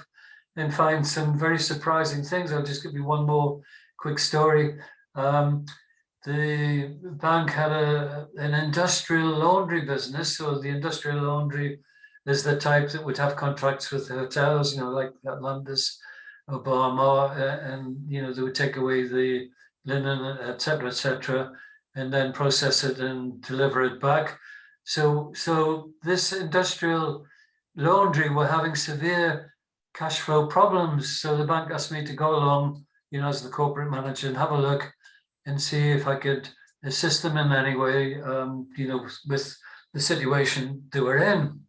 and find some very surprising things. I'll just give you one more quick story. The bank had an industrial laundry business. So the industrial laundry is the type that would have contracts with the hotels, like Atlantis, Obama, and they would take away the linen, etc., and then process it and deliver it back. So this industrial laundry were having severe cash flow problems. So the bank asked me to go along, as the corporate manager, and have a look and see if I could assist them in any way, with the situation they were in.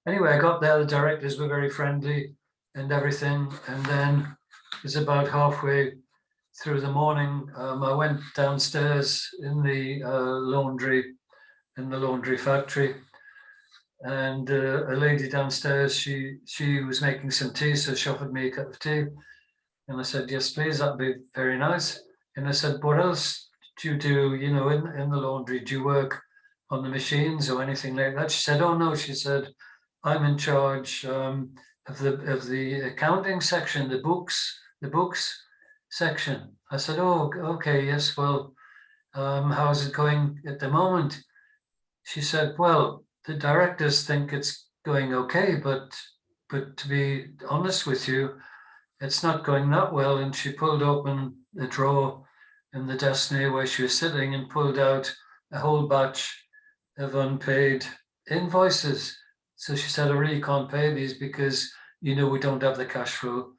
Anyway, I got there, the directors were very friendly and everything. And then it was about halfway through the morning, I went downstairs in the laundry factory, and a lady downstairs, she was making some tea, so she offered me a cup of tea. And I said, yes, please, that'd be very nice. And I said, what else do you do, in the laundry? Do you work on the machines or anything like that? She said, oh no, she said, I'm in charge of the accounting section, the books section. I said, oh, okay, yes, well, how's it going at the moment? She said, well, the directors think it's going okay, but to be honest with you, it's not going that well. And she pulled open the drawer in the desk near where she was sitting and pulled out a whole batch of unpaid invoices. So she said, I really can't pay these because, we don't have the cash flow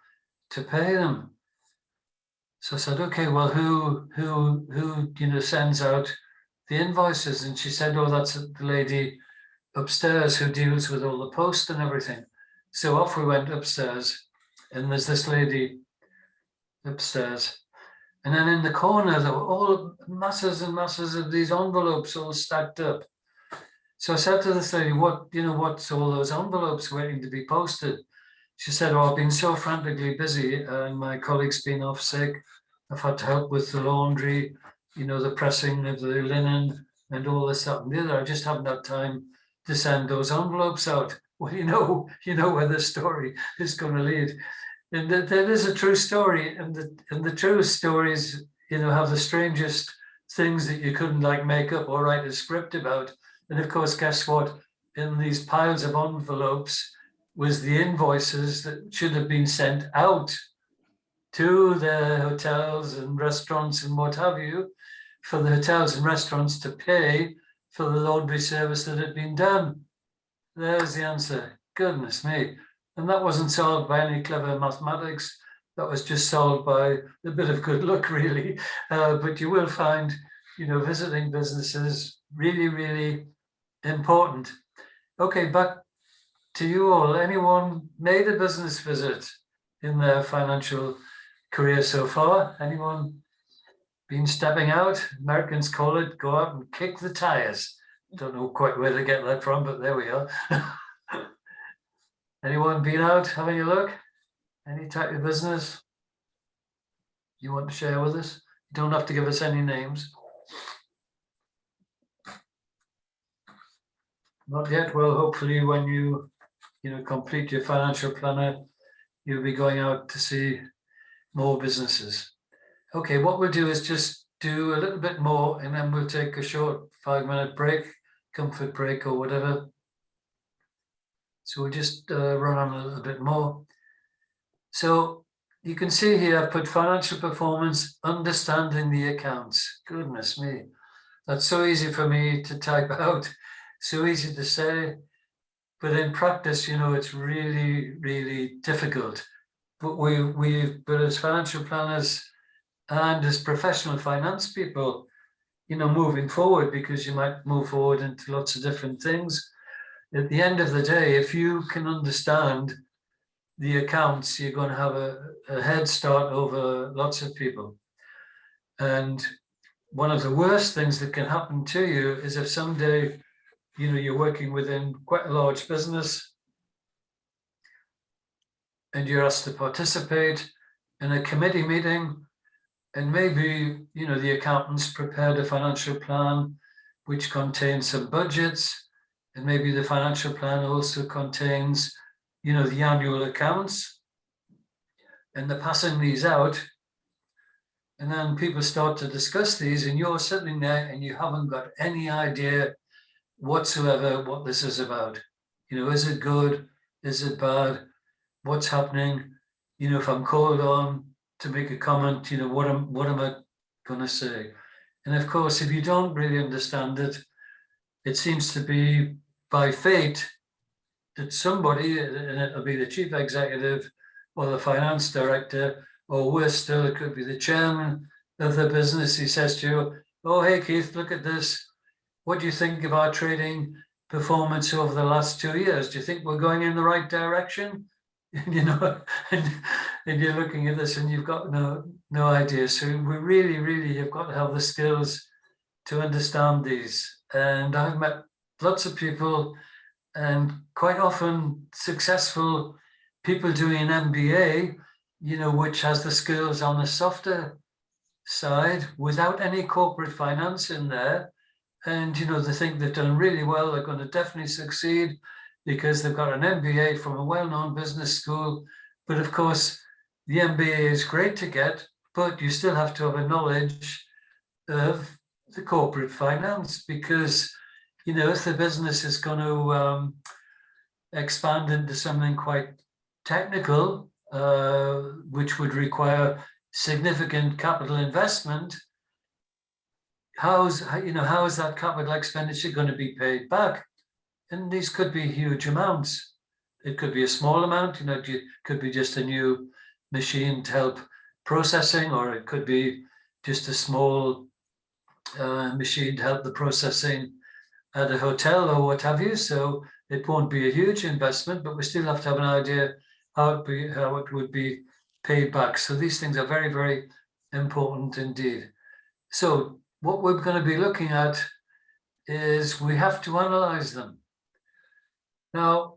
to pay them. So I said, okay, well, who sends out the invoices? And she said, oh, that's the lady upstairs who deals with all the post and everything. So off we went upstairs, and there's this lady upstairs. And then in the corner, there were all masses and masses of these envelopes all stacked up. So I said to this lady, what's all those envelopes waiting to be posted? She said, oh, I've been so frantically busy, and my colleague's been off sick. I've had to help with the laundry, the pressing of the linen and all this, that, and the other. I just haven't had time to send those envelopes out. Well, you know where the story is going to lead. And that is a true story. And the true stories, have the strangest things that you couldn't make up or write a script about. And of course, guess what? In these piles of envelopes was the invoices that should have been sent out to the hotels and restaurants and what have you, for the hotels and restaurants to pay for the laundry service that had been done. There's the answer. Goodness me. And that wasn't solved by any clever mathematics. That was just solved by a bit of good luck, really. But you will find, visiting businesses really, really important. Okay, back to you all. Anyone made a business visit in their financial career so far? Anyone been stepping out? Americans call it go out and kick the tires. Don't know quite where to get that from, but there we are. Anyone been out having a look? Any type of business you want to share with us? You don't have to give us any names. Not yet. Well, hopefully when you complete your financial planner, you'll be going out to see more businesses. Okay, what we'll do is just do a little bit more, and then we'll take a short 5-minute break, comfort break or whatever. So we'll just run on a little bit more. So you can see here, I've put financial performance, understanding the accounts. Goodness me, that's so easy for me to type out, so easy to say, but in practice, it's really, really difficult. But but as financial planners and as professional finance people, moving forward, because you might move forward into lots of different things. At the end of the day, if you can understand the accounts, you're going to have a head start over lots of people. And one of the worst things that can happen to you is if someday, you're working within quite a large business and you're asked to participate in a committee meeting, and maybe, you know, the accountants prepared a financial plan which contains some budgets, and maybe the financial plan also contains, you know, the annual accounts, and they're passing these out. And then people start to discuss these, and you're sitting there and you haven't got any idea whatsoever what this is about. You know, is it good? Is it bad? What's happening? You know, if I'm called on to make a comment, you know, what am I going to say? And of course, if you don't really understand it, it seems to be by fate that somebody, and it'll be the chief executive or the finance director, or worse still, it could be the chairman of the business. He says to you, oh, hey, Keith, look at this. What do you think of our trading performance over the last 2 years? Do you think we're going in the right direction? You know, and you're looking at this and you've got no idea. So we really have got to have the skills to understand these. And I've met lots of people, and quite often successful people doing an MBA, you know, which has the skills on the softer side without any corporate finance in there. And, you know, they think they've done really well, they're going to definitely succeed because they've got an MBA from a well-known business school. But of course, the MBA is great to get, but you still have to have a knowledge of the corporate finance, because, you know, if the business is going to expand into something quite technical, which would require significant capital investment, how is that capital expenditure going to be paid back? And these could be huge amounts. It could be a small amount, you know, it could be just a new machine to help processing, or it could be just a small machine to help the processing at a hotel or what have you. So it won't be a huge investment, but we still have to have an idea how it would be paid back. So these things are very important indeed. So what we're going to be looking at is we have to analyze them. Now,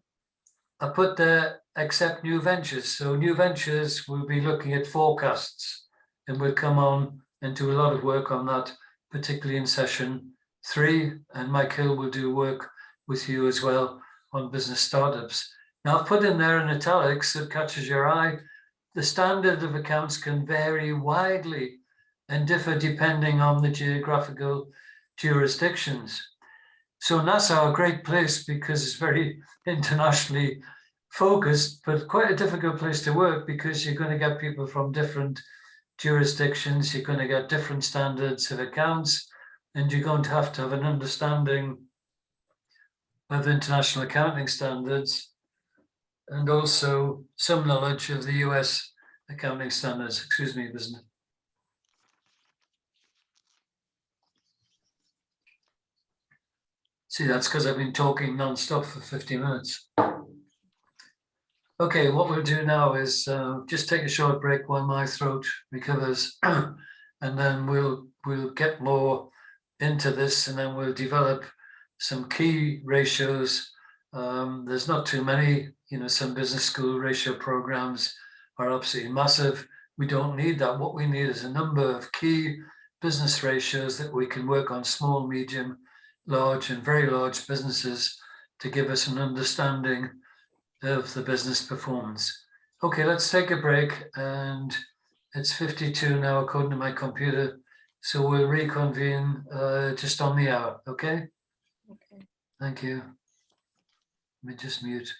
I put there except new ventures. So new ventures, we'll be looking at forecasts, and we'll come on and do a lot of work on that, particularly in session 3. And Mike Hill will do work with you as well on business startups. Now, I've put in there in italics that catches your eye. The standard of accounts can vary widely and differ depending on the geographical jurisdictions. So Nassau, a great place because it's very internationally focused, but quite a difficult place to work because you're going to get people from different jurisdictions, you're going to get different standards of accounts, and you're going to have an understanding of international accounting standards and also some knowledge of the US accounting standards. Excuse me, business. See, that's because I've been talking non-stop for 50 minutes. Okay, what we'll do now is just take a short break while my throat recovers, and then we'll get more into this, and then we'll develop some key ratios. There's not too many, you know, some business school ratio programs are absolutely massive. We don't need that. What we need is a number of key business ratios that we can work on small, medium, large and very large businesses to give us an understanding of the business performance. Okay, let's take a break, and it's 52 now according to my computer, so we'll reconvene just on the hour. Okay. Thank you. Let me just mute.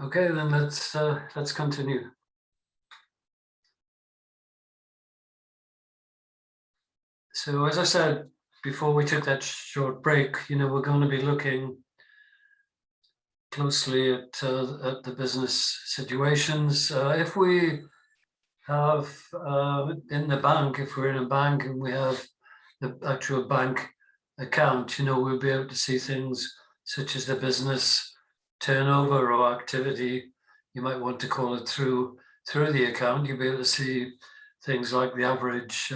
Okay, then let's continue. So as I said before we took that short break, we're going to be looking closely at the business situations. If we have in the bank, if we're in a bank and we have the actual bank account, we'll be able to see things such as the business turnover or activity. You might want to call it through the account. You'll be able to see things like the average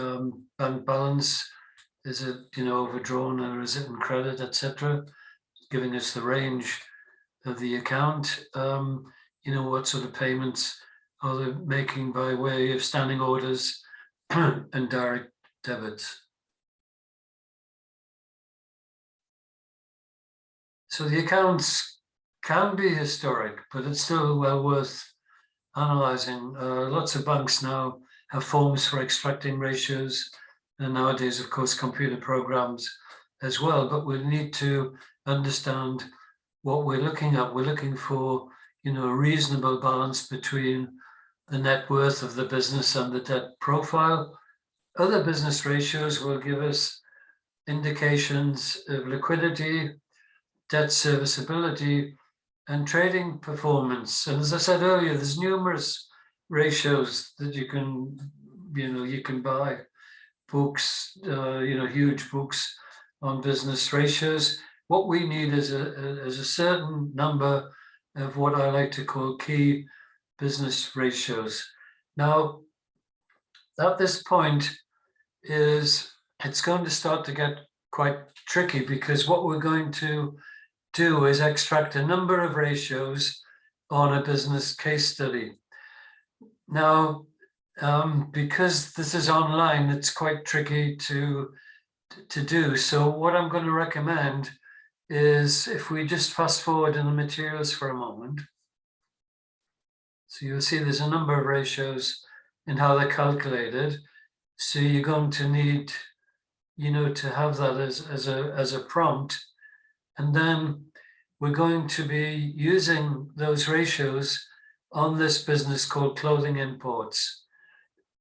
bank balance. Is it overdrawn or is it in credit, etc., giving us the range of the account. What sort of payments are they making by way of standing orders and direct debits. So the accounts can be historic, but it's still well worth analysing. Lots of banks now have forms for extracting ratios, and nowadays, of course, computer programs as well, but we need to understand what we're looking at. We're looking for, a reasonable balance between the net worth of the business and the debt profile. Other business ratios will give us indications of liquidity, debt serviceability, and trading performance. And as I said earlier, there's numerous ratios that you can buy. Books, huge books on business ratios. What we need is a certain number of what I like to call key business ratios. Now, at this point it's going to start to get quite tricky, because what we're going to do is extract a number of ratios on a business case study. Now, because this is online, it's quite tricky to do. So what I'm going to recommend is if we just fast forward in the materials for a moment. So you'll see there's a number of ratios and how they're calculated. So you're going to need, to have that as a prompt. And then we're going to be using those ratios on this business called clothing imports.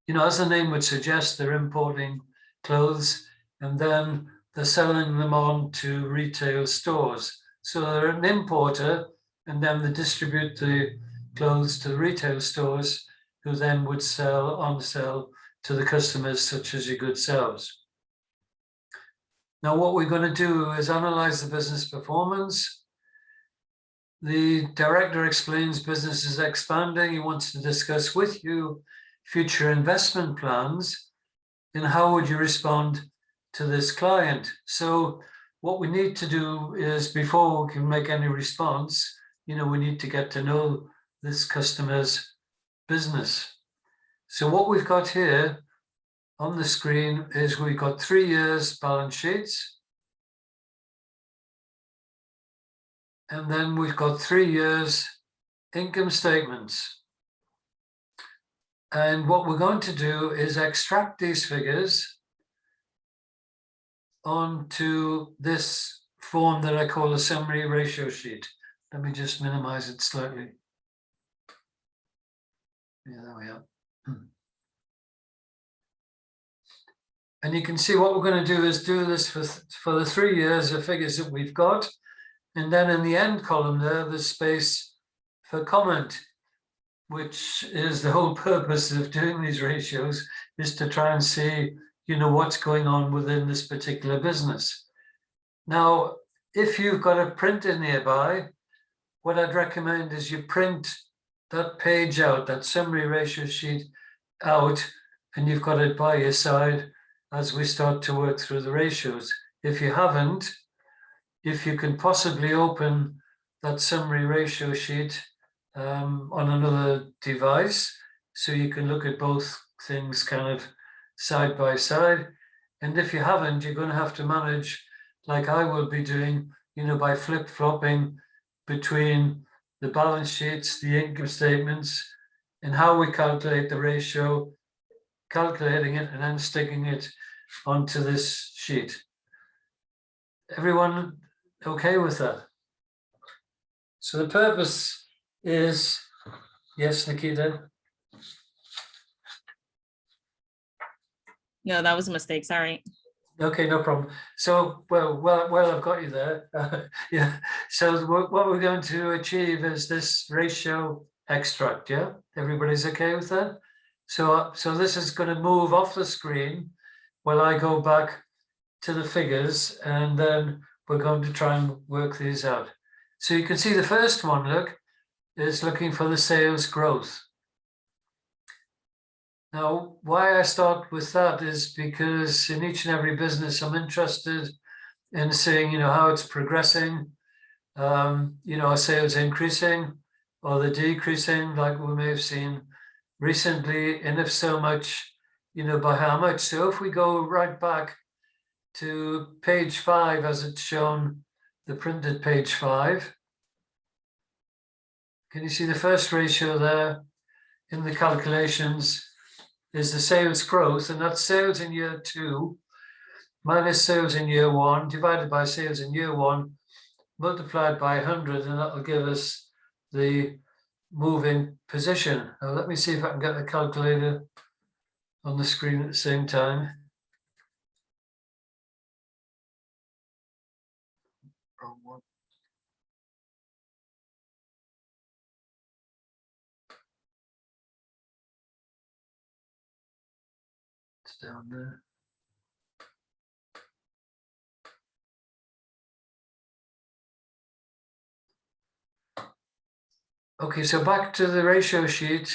As the name would suggest, they're importing clothes and then they're selling them on to retail stores. So they're an importer, and then they distribute the clothes to the retail stores, who then would sell to the customers, such as your good selves. Now, what we're going to do is analyze the business performance. The director explains business is expanding. He wants to discuss with you future investment plans, and how would you respond to this client. So what we need to do is, before we can make any response, we need to get to know this customer's business. So what we've got here on the screen is we've got 3 years balance sheets, and then we've got 3 years income statements. And what we're going to do is extract these figures onto this form that I call a summary ratio sheet. Let me just minimize it slightly. Yeah, there we are. And you can see what we're going to do is do this for the 3 years of figures that we've got. And then in the end column there's space for comment, which is the whole purpose of doing these ratios, is to try and see, what's going on within this particular business. Now, if you've got a printer nearby, what I'd recommend is you print that page out, that summary ratio sheet out, and you've got it by your side as we start to work through the ratios. If you haven't, if you can possibly open that summary ratio sheet on another device, so you can look at both things kind of side by side. And if you haven't, you're going to have to manage, like I will be doing, by flip-flopping between the balance sheets, the income statements, and how we calculate the ratio, calculating it and then sticking it onto this sheet. Everyone okay with that? So the purpose is, yes, Nikita? No, that was a mistake. Sorry. Okay, no problem. So, well, I've got you there. Yeah. So what we're going to achieve is this ratio extract. Yeah, everybody's okay with that. So this is going to move off the screen while I go back to the figures, and then we're going to try and work these out. So you can see the first one, look, is looking for the sales growth. Now, why I start with that is because in each and every business, I'm interested in seeing, how it's progressing. Are sales increasing or they're decreasing, like we may have seen recently, and if so much, by how much. So if we go right back to page 5, as it's shown, the printed page 5, can you see the first ratio there in the calculations is the sales growth, and that's sales in year 2 minus sales in year 1 divided by sales in year 1 multiplied by 100, and that will give us the moving position. Now let me see if I can get the calculator on the screen at the same time. Wrong one. It's down there. Okay, so back to the ratio sheet.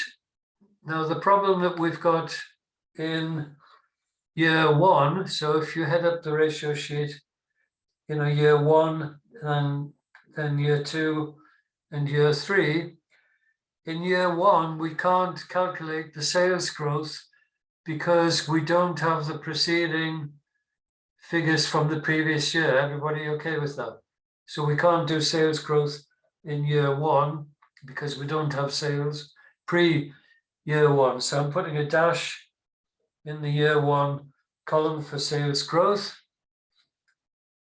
Now the problem that we've got in year 1, so if you head up the ratio sheet, year 1 and then year 2 and year 3, in year 1, we can't calculate the sales growth because we don't have the preceding figures from the previous year. Everybody okay with that? So we can't do sales growth in year 1 because we don't have sales pre-year 1. So I'm putting a dash in the year 1 column for sales growth.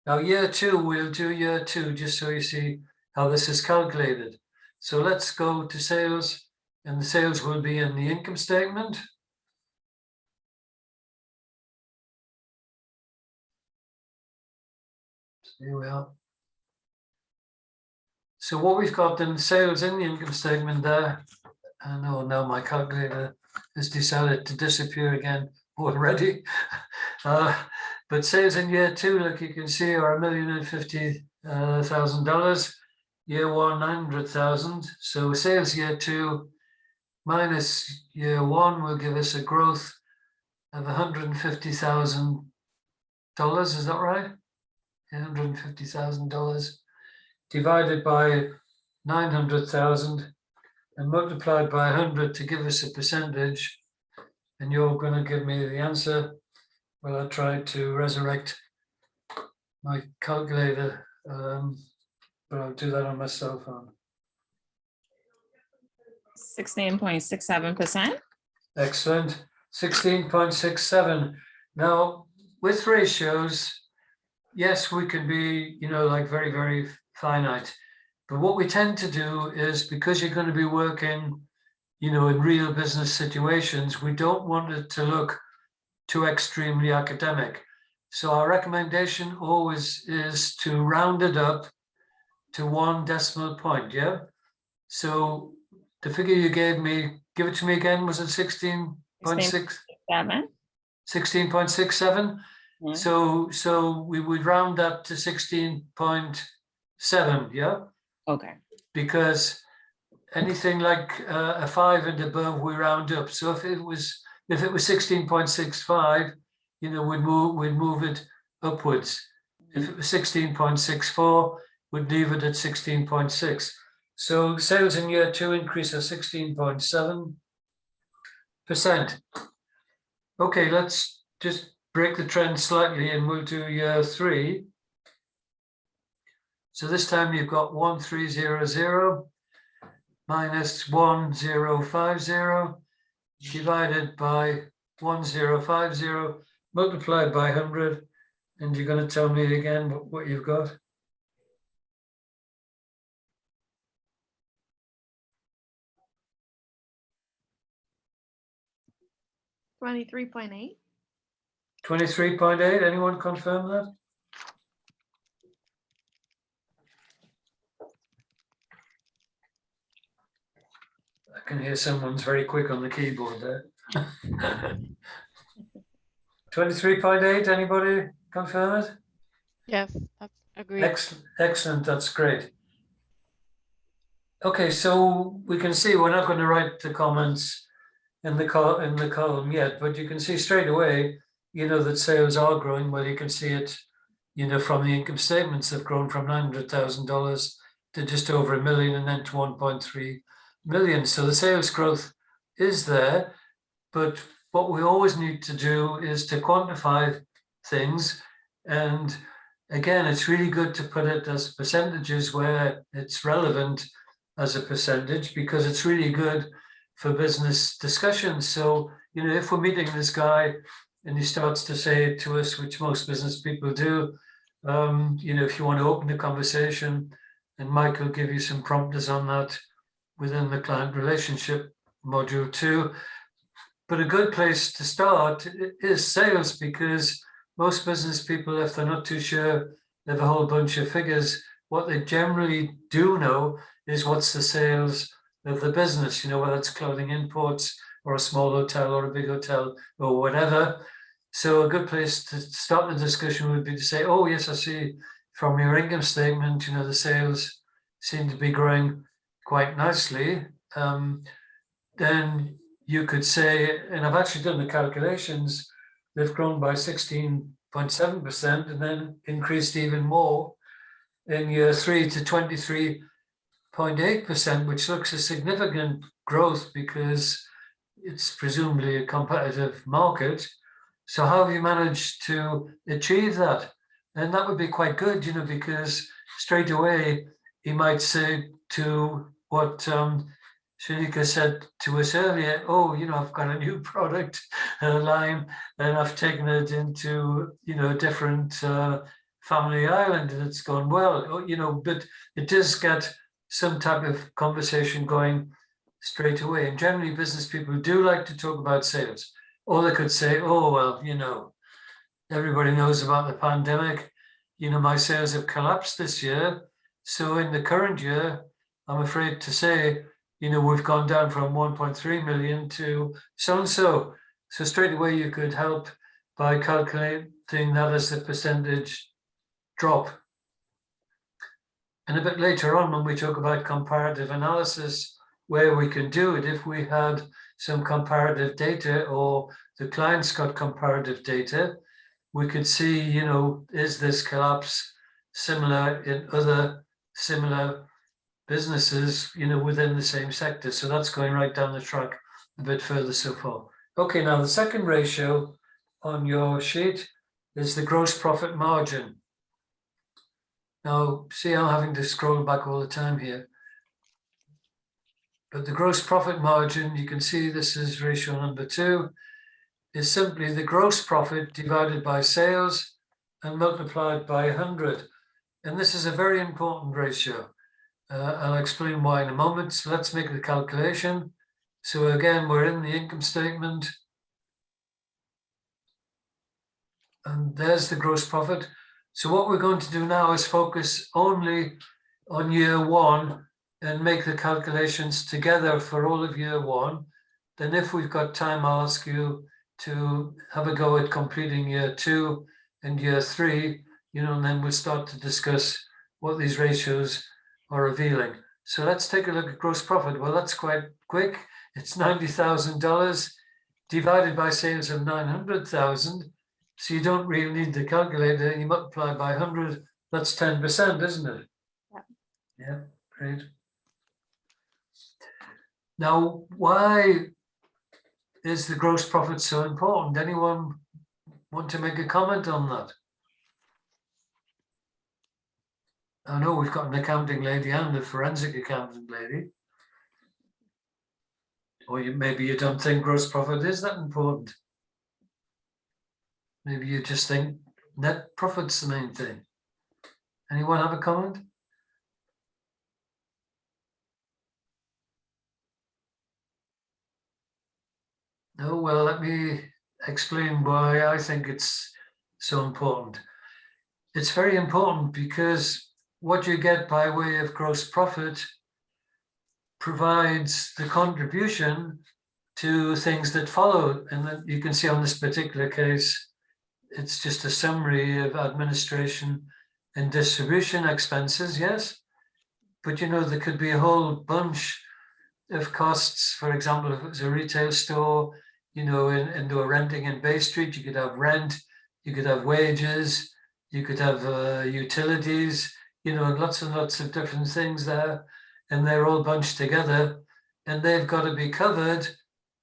Now year 2, we'll do year 2 just so you see how this is calculated. So let's go to sales, and the sales will be in the income statement. Here we are. So what we've got in sales in the income statement there, and oh no, my calculator has decided to disappear again already. But sales in year 2, like you can see, are $1,050,000. Year 1, 900,000. So sales year 2 minus year 1 will give us a growth of $150,000. Is that right? $150,000 divided by 900,000 and multiplied by 100 to give us a percentage. And you're going to give me the answer. Well, I tried to resurrect my calculator, but I'll do that on my cell phone. 16.67%. Excellent. 16.67. Now, with ratios, yes, we can be, like very, very finite. But what we tend to do is, because you're going to be working, in real business situations, we don't want it to look too extremely academic. So our recommendation always is to round it up to 1 decimal point, yeah? So the figure you gave me, give it to me again, was it 16.6? 16.67? Yeah. So we would round that to 16.7, yeah? Okay. Because anything like a 5 and above, we round up. So if it was 16.65, we'd move it upwards. If it was 16.64, we'd leave it at 16.6. So sales in year 2 increase of 16.7%. Okay, let's just break the trend slightly and we'll do year 3. So this time you've got 1300 minus 1050 divided by 1050 multiplied by 100. And you're going to tell me again what you've got. 23.8. 23.8, anyone confirm that? I can hear someone's very quick on the keyboard there. 23.8, anybody confirm it? Yes, that's agreed. Excellent, excellent, that's great. Okay, so we can see we're not going to write the comments in the column yet, but you can see straight away, you know, that sales are growing. Well, you can see it, you know, from the income statements have grown from $900,000 to just over $1 million and then to 1.3 million. So the sales growth is there, but what we always need to do is to quantify things. And again, it's really good to put it as percentages where it's relevant as a percentage, because it's really good for business discussions. So, you know, if we're meeting this guy and he starts to say to us, which most business people do, you know, if you want to open the conversation, and Mike will give you some prompters on that within the client relationship module 2. But a good place to start is sales, because most business people, if they're not too sure, they have a whole bunch of figures. What they generally do know is what's the sales of the business, you know, whether it's clothing imports or a small hotel or a big hotel or whatever. So a good place to start the discussion would be to say, oh, yes, I see from your income statement, you know, the sales seem to be growing quite nicely. Then you could say, and I've actually done the calculations, they've grown by 16.7% and then increased even more in year 3 to 23.8%, which looks a significant growth because it's presumably a competitive market. So how have you managed to achieve that? And that would be quite good, you know, because straight away he might say to what Shanika said to us earlier, oh, you know, I've got a new product line and I've taken it into, you know, a different family island and it's gone well, you know, but it does get some type of conversation going straight away. And generally business people do like to talk about sales. Or they could say, oh, well, you know, everybody knows about the pandemic. You know, my sales have collapsed this year. So in the current year, I'm afraid to say, you know, we've gone down from 1.3 million to so-and-so. So straight away you could help by calculating that as the percentage drop. And a bit later on, when we talk about comparative analysis, where we can do it, if we had some comparative data or the client's got comparative data, we could see, you know, is this collapse similar in other similar businesses, you know, within the same sector. So that's going right down the track a bit further so far. Okay, now the second ratio on your sheet is the gross profit margin. Now, see, I'm having to scroll back all the time here. But the gross profit margin, you can see this is ratio number 2, is simply the gross profit divided by sales and multiplied by 100. And this is a very important ratio. I'll explain why in a moment. So let's make the calculation. So again, we're in the income statement. And there's the gross profit. So what we're going to do now is focus only on year 1 and make the calculations together for all of year 1. Then if we've got time, I'll ask you to have a go at completing year 2 and year 3, you know, and then we'll start to discuss what these ratios are revealing. So let's take a look at gross profit. Well, that's quite quick. It's $90,000 divided by sales of 900,000. So you don't really need the calculator. You multiply by 100. That's 10%, isn't it? Yeah. Yeah, great. Now, why is the gross profit so important? Anyone want to make a comment on that? I know we've got an accounting lady and a forensic accounting lady. Or maybe you don't think gross profit is that important. Maybe you just think net profit's the main thing. Anyone have a comment? No, well, let me explain why I think it's so important. It's very important because what you get by way of gross profit provides the contribution to things that follow. And then you can see on this particular case, it's just a summary of administration and distribution expenses, yes? But you know, there could be a whole bunch of costs. For example, if it was a retail store, you know, into a renting in Bay Street, you could have rent, you could have wages, you could have utilities, you know, lots and lots of different things there. And they're all bunched together and they've got to be covered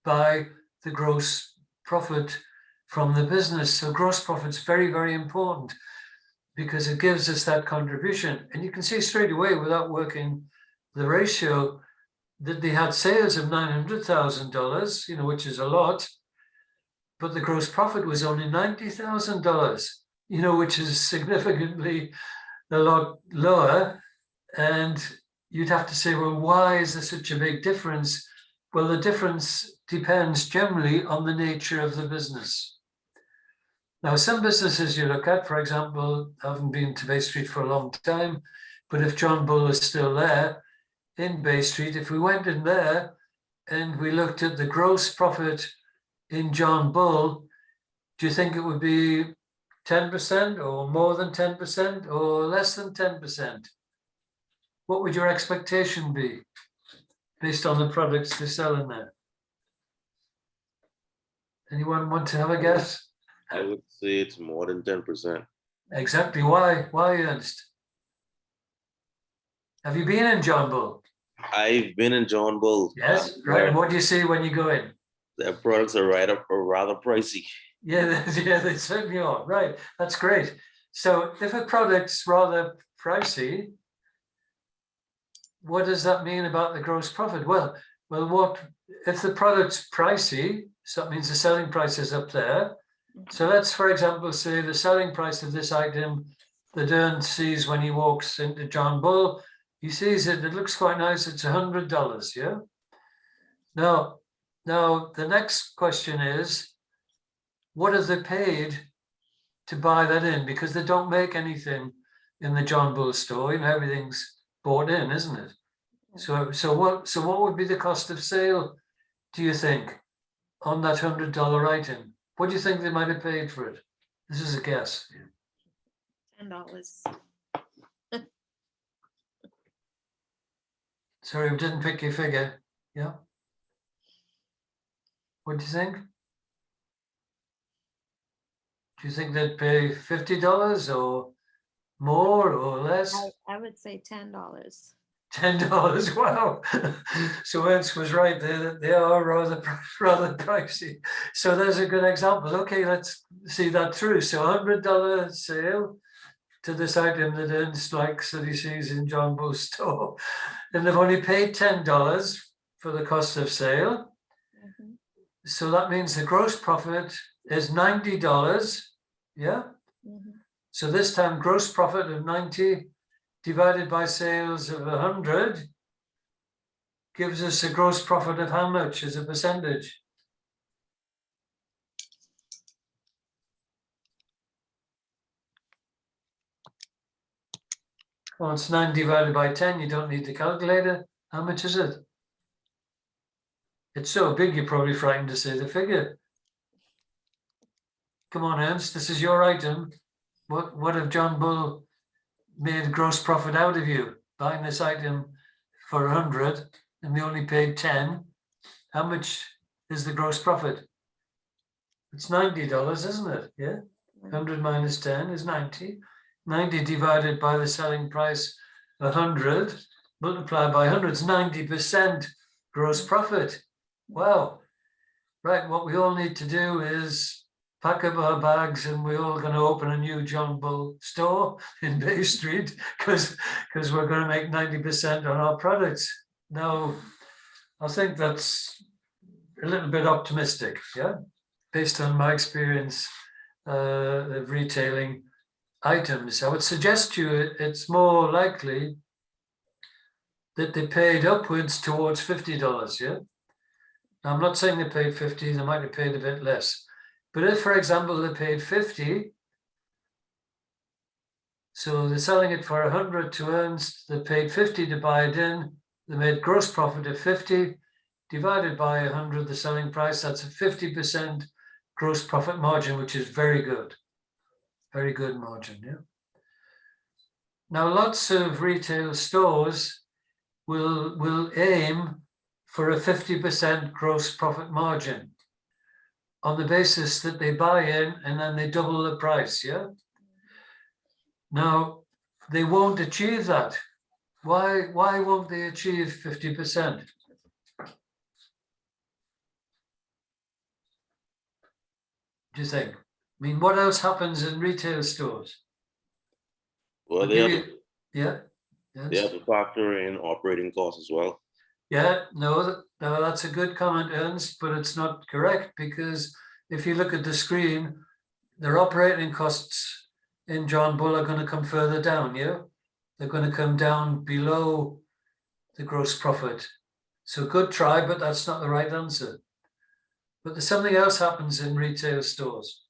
by the gross profit from the business. So gross profit's very, very important because it gives us that contribution. And you can see straight away without working the ratio that they had sales of $900,000, you know, which is a lot, but the gross profit was only $90,000, you know, which is significantly a lot lower. And you'd have to say, well, why is there such a big difference? Well, the difference depends generally on the nature of the business. Now, some businesses you look at, for example, I haven't been to Bay Street for a long time, but if John Bull is still there in Bay Street, if we went in there and we looked at the gross profit in John Bull, do you think it would be 10% or more than 10% or less than 10%? What would your expectation be based on the products they sell in there? Anyone want to have a guess? I would say it's more than 10%. Exactly. Why? Why, Ernst? Have you been in John Bull? I've been in John Bull. Yes, right. And what do you see when you go in? Their products are rather pricey. Yeah, yeah, they certainly are. Right. That's great. So if a product's rather pricey, what does that mean about the gross profit? Well, what if the product's pricey? So that means the selling price is up there. So let's, for example, say the selling price of this item that Ernst sees when he walks into John Bull, he sees it, it looks quite nice, it's $100, yeah? Now, the next question is, what have they paid to buy that in? Because they don't make anything in the John Bull store, and everything's bought in, isn't it? So what would be the cost of sale, do you think, on that $100 item? What do you think they might have paid for it? This is a guess. $10. Sorry, we didn't pick your figure. Yeah. What do you think? Do you think they'd pay $50 or more or less? I would say $10. $10, wow. So Ernst was right, they are rather pricey. So there's a good example. Okay, let's see that through. So $100 sale to this item that Ernst likes that he sees in John Bull's store. And they've only paid $10 for the cost of sale. Mhm. So that means the gross profit is $90, yeah? Mhm. So this time gross profit of 90 divided by sales of 100 gives us a gross profit of how much as a percentage? Well, it's 9 divided by 10. You don't need the calculator. How much is it? It's so big, you're probably frightened to say the figure. Come on, Ernst, this is your item. What have John Bull made gross profit out of you buying this item for 100 and they only paid 10? How much is the gross profit? It's $90, isn't it? Yeah. 100 minus 10 is 90. 90 divided by the selling price 100 multiplied by 100 is 90% gross profit. Wow. Right. What we all need to do is pack up our bags and we're all going to open a new John Bull store in Bay Street because we're going to make 90% on our products. Now, I think that's a little bit optimistic, yeah, based on my experience of retailing items. I would suggest to you it's more likely that they paid upwards towards $50, yeah? Now, I'm not saying they paid 50, they might have paid a bit less. But if, for example, they paid 50, so they're selling it for 100 to Ernst, they paid 50 to buy it in, they made gross profit of 50, divided by 100, the selling price, that's a 50% gross profit margin, which is very good. Very good margin, yeah. Now, lots of retail stores will aim for a 50% gross profit margin on the basis that they buy in and then they double the price, yeah? Now, they won't achieve that. Why won't they achieve 50%? Do you think? I mean, what else happens in retail stores? Well, I'll they give have, you- yeah. they have to factor in operating costs as well. Yeah, no, that's a good comment, Ernst, but it's not correct, because if you look at the screen, their operating costs in John Bull are going to come further down, yeah? They're going to come down below the gross profit. So good try, but that's not the right answer. But there's something else happens in retail stores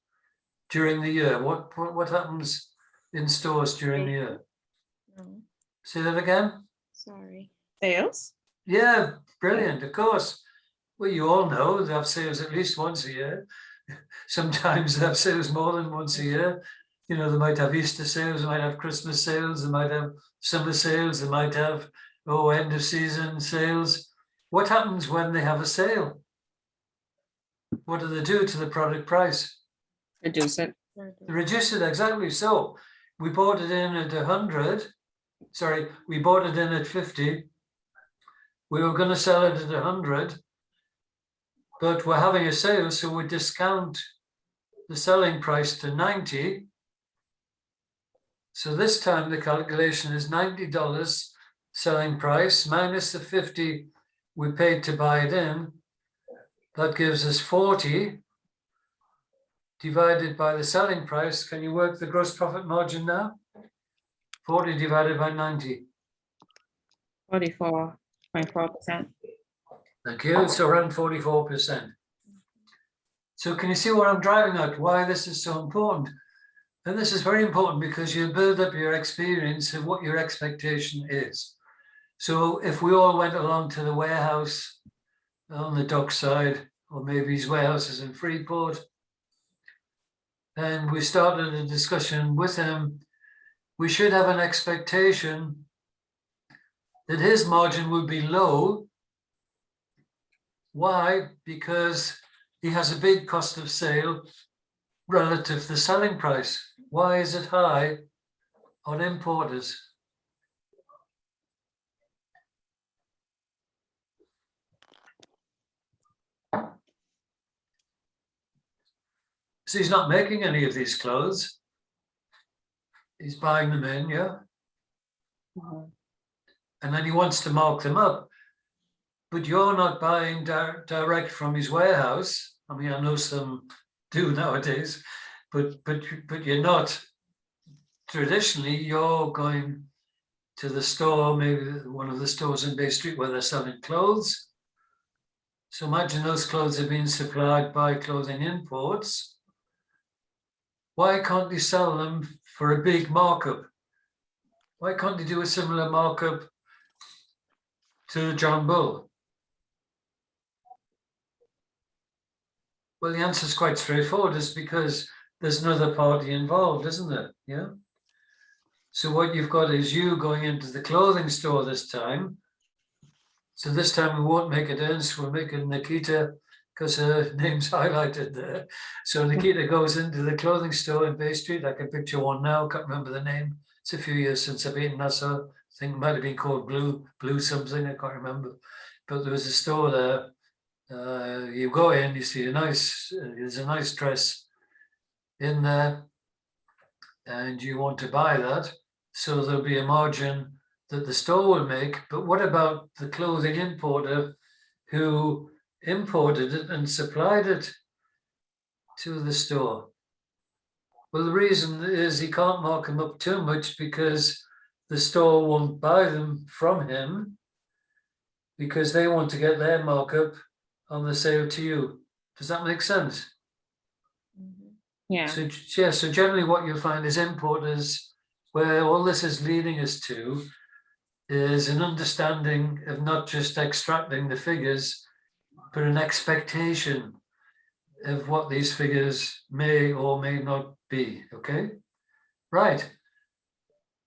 during the year. What happens in stores during the year? No, Say that again? sorry. Sales? Yeah, brilliant, of course. Well, you all know they have sales at least once a year. Sometimes they have sales more than once a year. You know, they might have Easter sales, they might have Christmas sales, they might have summer sales, they might have, end of season sales. What happens when they have a sale? What do they do to the product price? Reduce it. They reduce it, exactly. So we bought it in at 100. Sorry, we bought it in at 50. We were going to sell it at 100, but we're having a sale, so we discount the selling price to 90. So this time the calculation is $90 selling price minus the 50 we paid to buy it in. That gives us 40 divided by the selling price. Can you work the gross profit margin now? 40 divided by 90. 44.4%. Thank you. So around 44%. So can you see what I'm driving at? Why this is so important? And this is very important because you build up your experience of what your expectation is. So if we all went along to the warehouse on the dock side, or maybe his warehouses in Freeport, and we started a discussion with him, we should have an expectation that his margin would be low. Why? Because he has a big cost of sale relative to the selling price. Why is it high on importers? So he's not making any of these clothes. He's buying them in, yeah? And then he wants to mark them up. But you're not buying direct from his warehouse. I mean, I know some do nowadays, but you're not. Traditionally, you're going to the store, maybe one of the stores in Bay Street where they're selling clothes. So imagine those clothes are being supplied by clothing imports. Why can't they sell them for a big markup? Why can't they do a similar markup to John Bull? Well, the answer is quite straightforward. It's because there's another party involved, isn't there? Yeah. So what you've got is you going into the clothing store this time. So this time we won't make it Ernst, we'll make it Nikita, because her name's highlighted there. So Nikita goes into the clothing store in Bay Street. I can picture one now, can't remember the name. It's a few years since I've been in Nassau. I think it might have been called Blue something, I can't remember. But there was a store there. You go in, you see there's a nice dress in there, and you want to buy that. So there'll be a margin that the store will make. But what about the clothing importer who imported it and supplied it to the store? Well, the reason is he can't mark them up too much because the store won't buy them from him because they want to get their markup on the sale to you. Does that make sense? Yeah, So, yeah, so generally what you'll find is importers, where all this is leading us to is an understanding of not just extracting the figures, but an expectation of what these figures may or may not be, okay? Right.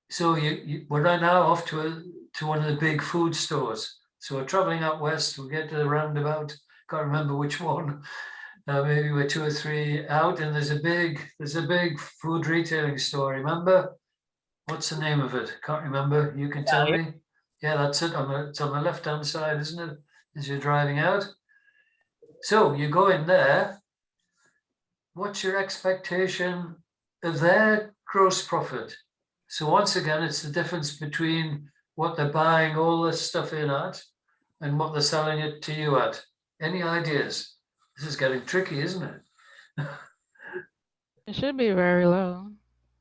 So we're right now off to one of the big food stores. So we're traveling out west, we'll get to the roundabout, can't remember which one. Maybe we're 2 or 3 out, and there's a big food retailing store. Remember? What's the name of it? Can't remember. You can tell me. Yeah, that's it. It's on the left-hand side, isn't it? As you're driving out. So you go in there. What's your expectation of their gross profit? So once again, it's the difference between what they're buying all this stuff in at and what they're selling it to you at. Any ideas? This is getting tricky, isn't it? It should be very low.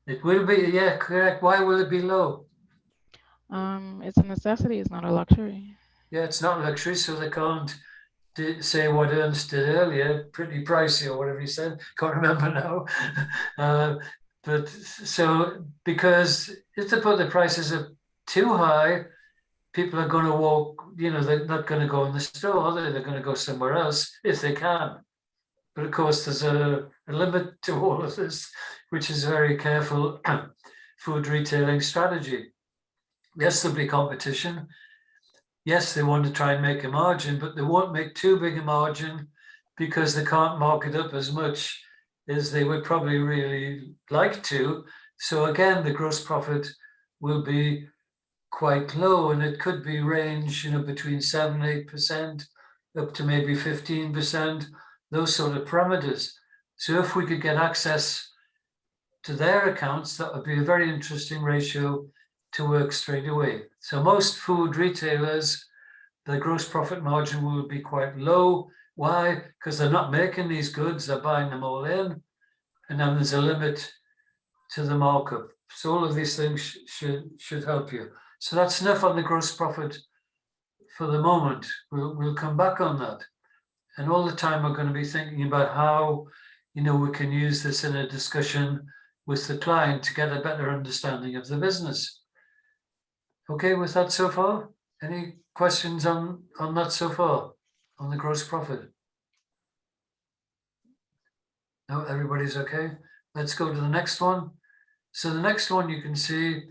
It will be, yeah, correct. Why will it be low? It's a necessity, it's not a luxury. Yeah, it's not luxury, so they can't say what Ernst did earlier, pretty pricey or whatever he said. Can't remember now. But so, because if they put the prices up too high, people are going to walk, they're not going to go in the store, are they? They're going to go somewhere else if they can. But of course, there's a limit to all of this, which is a very careful food retailing strategy. Yes, there'll be competition. Yes, they want to try and make a margin, but they won't make too big a margin because they can't mark it up as much as they would probably really like to. So again, the gross profit will be quite low, and it could be range, between 7-8% up to maybe 15%, those sort of parameters. So if we could get access to their accounts, that would be a very interesting ratio to work straight away. So most food retailers, their gross profit margin will be quite low. Why? Because they're not making these goods, they're buying them all in, and then there's a limit to the markup. So all of these things should help you. So that's enough on the gross profit for the moment. We'll come back on that. And all the time we're going to be thinking about how, we can use this in a discussion with the client to get a better understanding of the business. Okay with that so far? Any questions on that so far, on the gross profit? No, everybody's okay. Let's go to the next one. So the next one you can see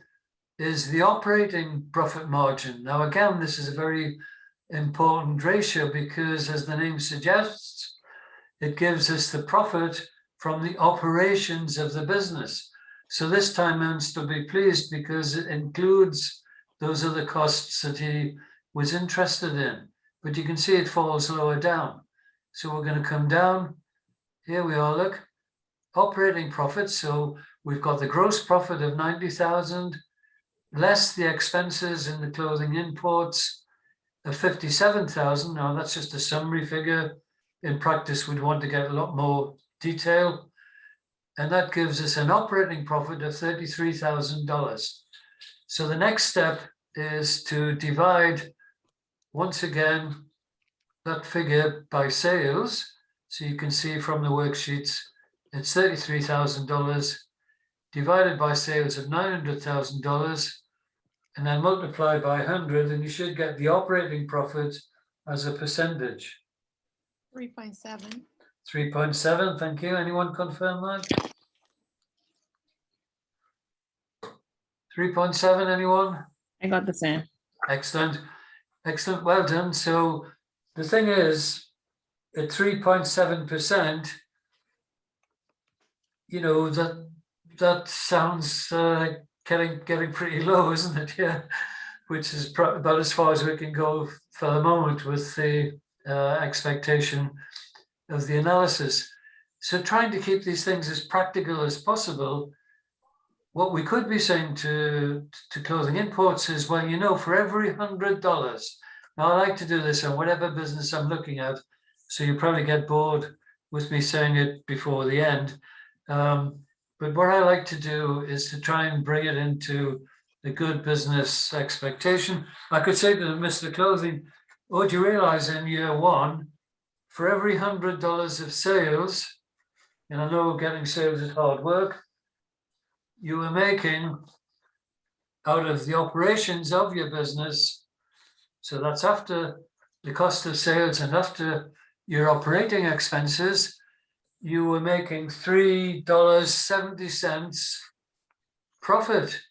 is the operating profit margin. Now, again, this is a very important ratio because, as the name suggests, it gives us the profit from the operations of the business. So this time Ernst will be pleased because it includes those other costs that he was interested in. But you can see it falls lower down. So we're going to come down. Here we are, look. Operating profit. So we've got the gross profit of 90,000, less the expenses in the clothing imports of 57,000. Now that's just a summary figure. In practice, we'd want to get a lot more detail. And that gives us an operating profit of $33,000. So the next step is to divide, once again, that figure by sales. So you can see from the worksheets, it's $33,000 divided by sales of $900,000, and then multiply by 100, and you should get the operating profit as a percentage. 3.7. 3.7, thank you. Anyone confirm that? 3.7, anyone? I got the same. Excellent, excellent, well done. So the thing is, at 3.7%, that sounds getting pretty low, isn't it? Yeah, which is about as far as we can go for the moment with the expectation of the analysis. So trying to keep these things as practical as possible, what we could be saying to clothing imports is, well, for every $100, now I like to do this on whatever business I'm looking at, so you probably get bored with me saying it before the end. But what I like to do is to try and bring it into a good business expectation. I could say to Mr. Clothing, oh, do you realize in year one, for every $100 of sales, and I know getting sales is hard work, you were making out of the operations of your business, so that's after the cost of sales and after your operating expenses, you were making $3.70 profit.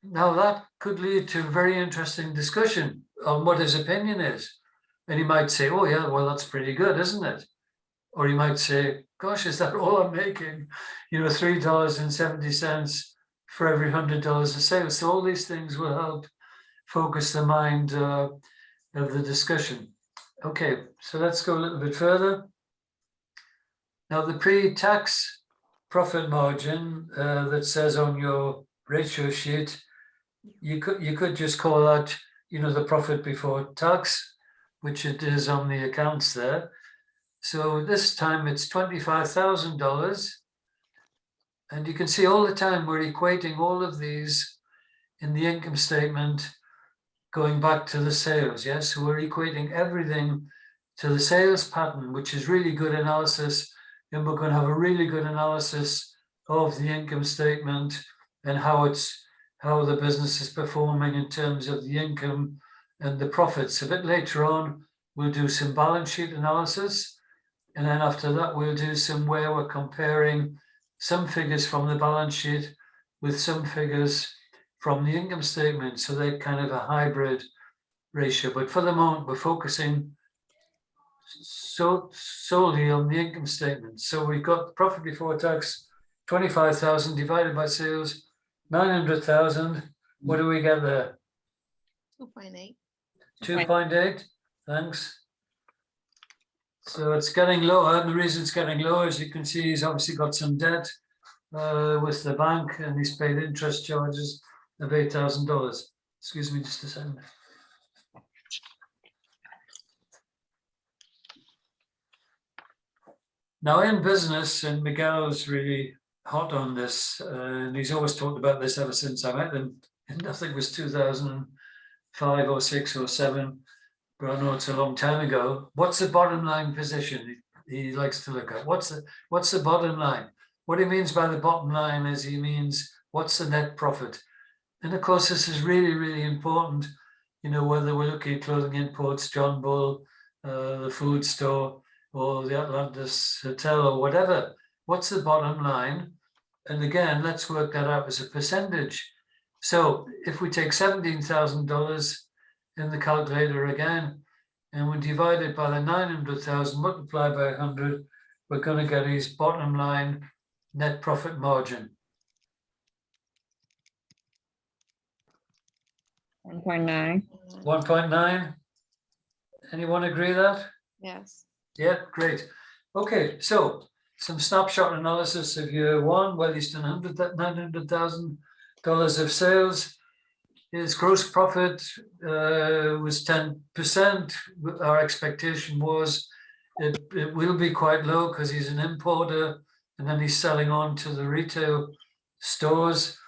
Now that could lead to a very interesting discussion on what his opinion is. And he might say, oh yeah, well, that's pretty good, isn't it? Or he might say, gosh, is that all I'm making? You know, $3.70 for every $100 of sales. So all these things will help focus the mind of the discussion. Okay, so let's go a little bit further. Now the pre-tax profit margin that says on your ratio sheet, you could just call that, you know, the profit before tax, which it is on the accounts there. So this time it's $25,000. And you can see all the time we're equating all of these in the income statement going back to the sales. Yes, so we're equating everything to the sales pattern, which is really good analysis. And we're going to have a really good analysis of the income statement and how the business is performing in terms of the income and the profits. A bit later on, we'll do some balance sheet analysis. And then after that, we'll do some where we're comparing some figures from the balance sheet with some figures from the income statement. So they're kind of a hybrid ratio. But for the moment, we're focusing solely on the income statement. So we've got profit before tax, 25,000 divided by sales, 900,000. What do we get there? 2.8. 2.8. Thanks. So it's getting lower, and the reason it's getting lower, as you can see, he's obviously got some debt with the bank, and he's paid interest charges of $8,000. Excuse me just a second. Now in business, and Miguel's really hot on this, and he's always talked about this ever since I met him, and I think it was 2005 or 6 or 7, but I know it's a long time ago. What's the bottom line position he likes to look at? What's the bottom line? What he means by the bottom line is he means what's the net profit? And of course, this is really, really important, you know, whether we're looking at clothing imports, John Bull, the food store, or the Atlantis Hotel, or whatever. What's the bottom line? And again, let's work that out as a percentage. So if we take $17,000 in the calculator again, and we divide it by the 900,000 multiplied by 100, we're going to get his bottom line net profit margin. 1.9. 1.9. Anyone agree with that? Yes. Yeah, great. Okay, so some snapshot analysis of year one. Well, he's done $900,000 of sales. His gross profit was 10%. Our expectation was it will be quite low because he's an importer, and then he's selling on to the retail stores.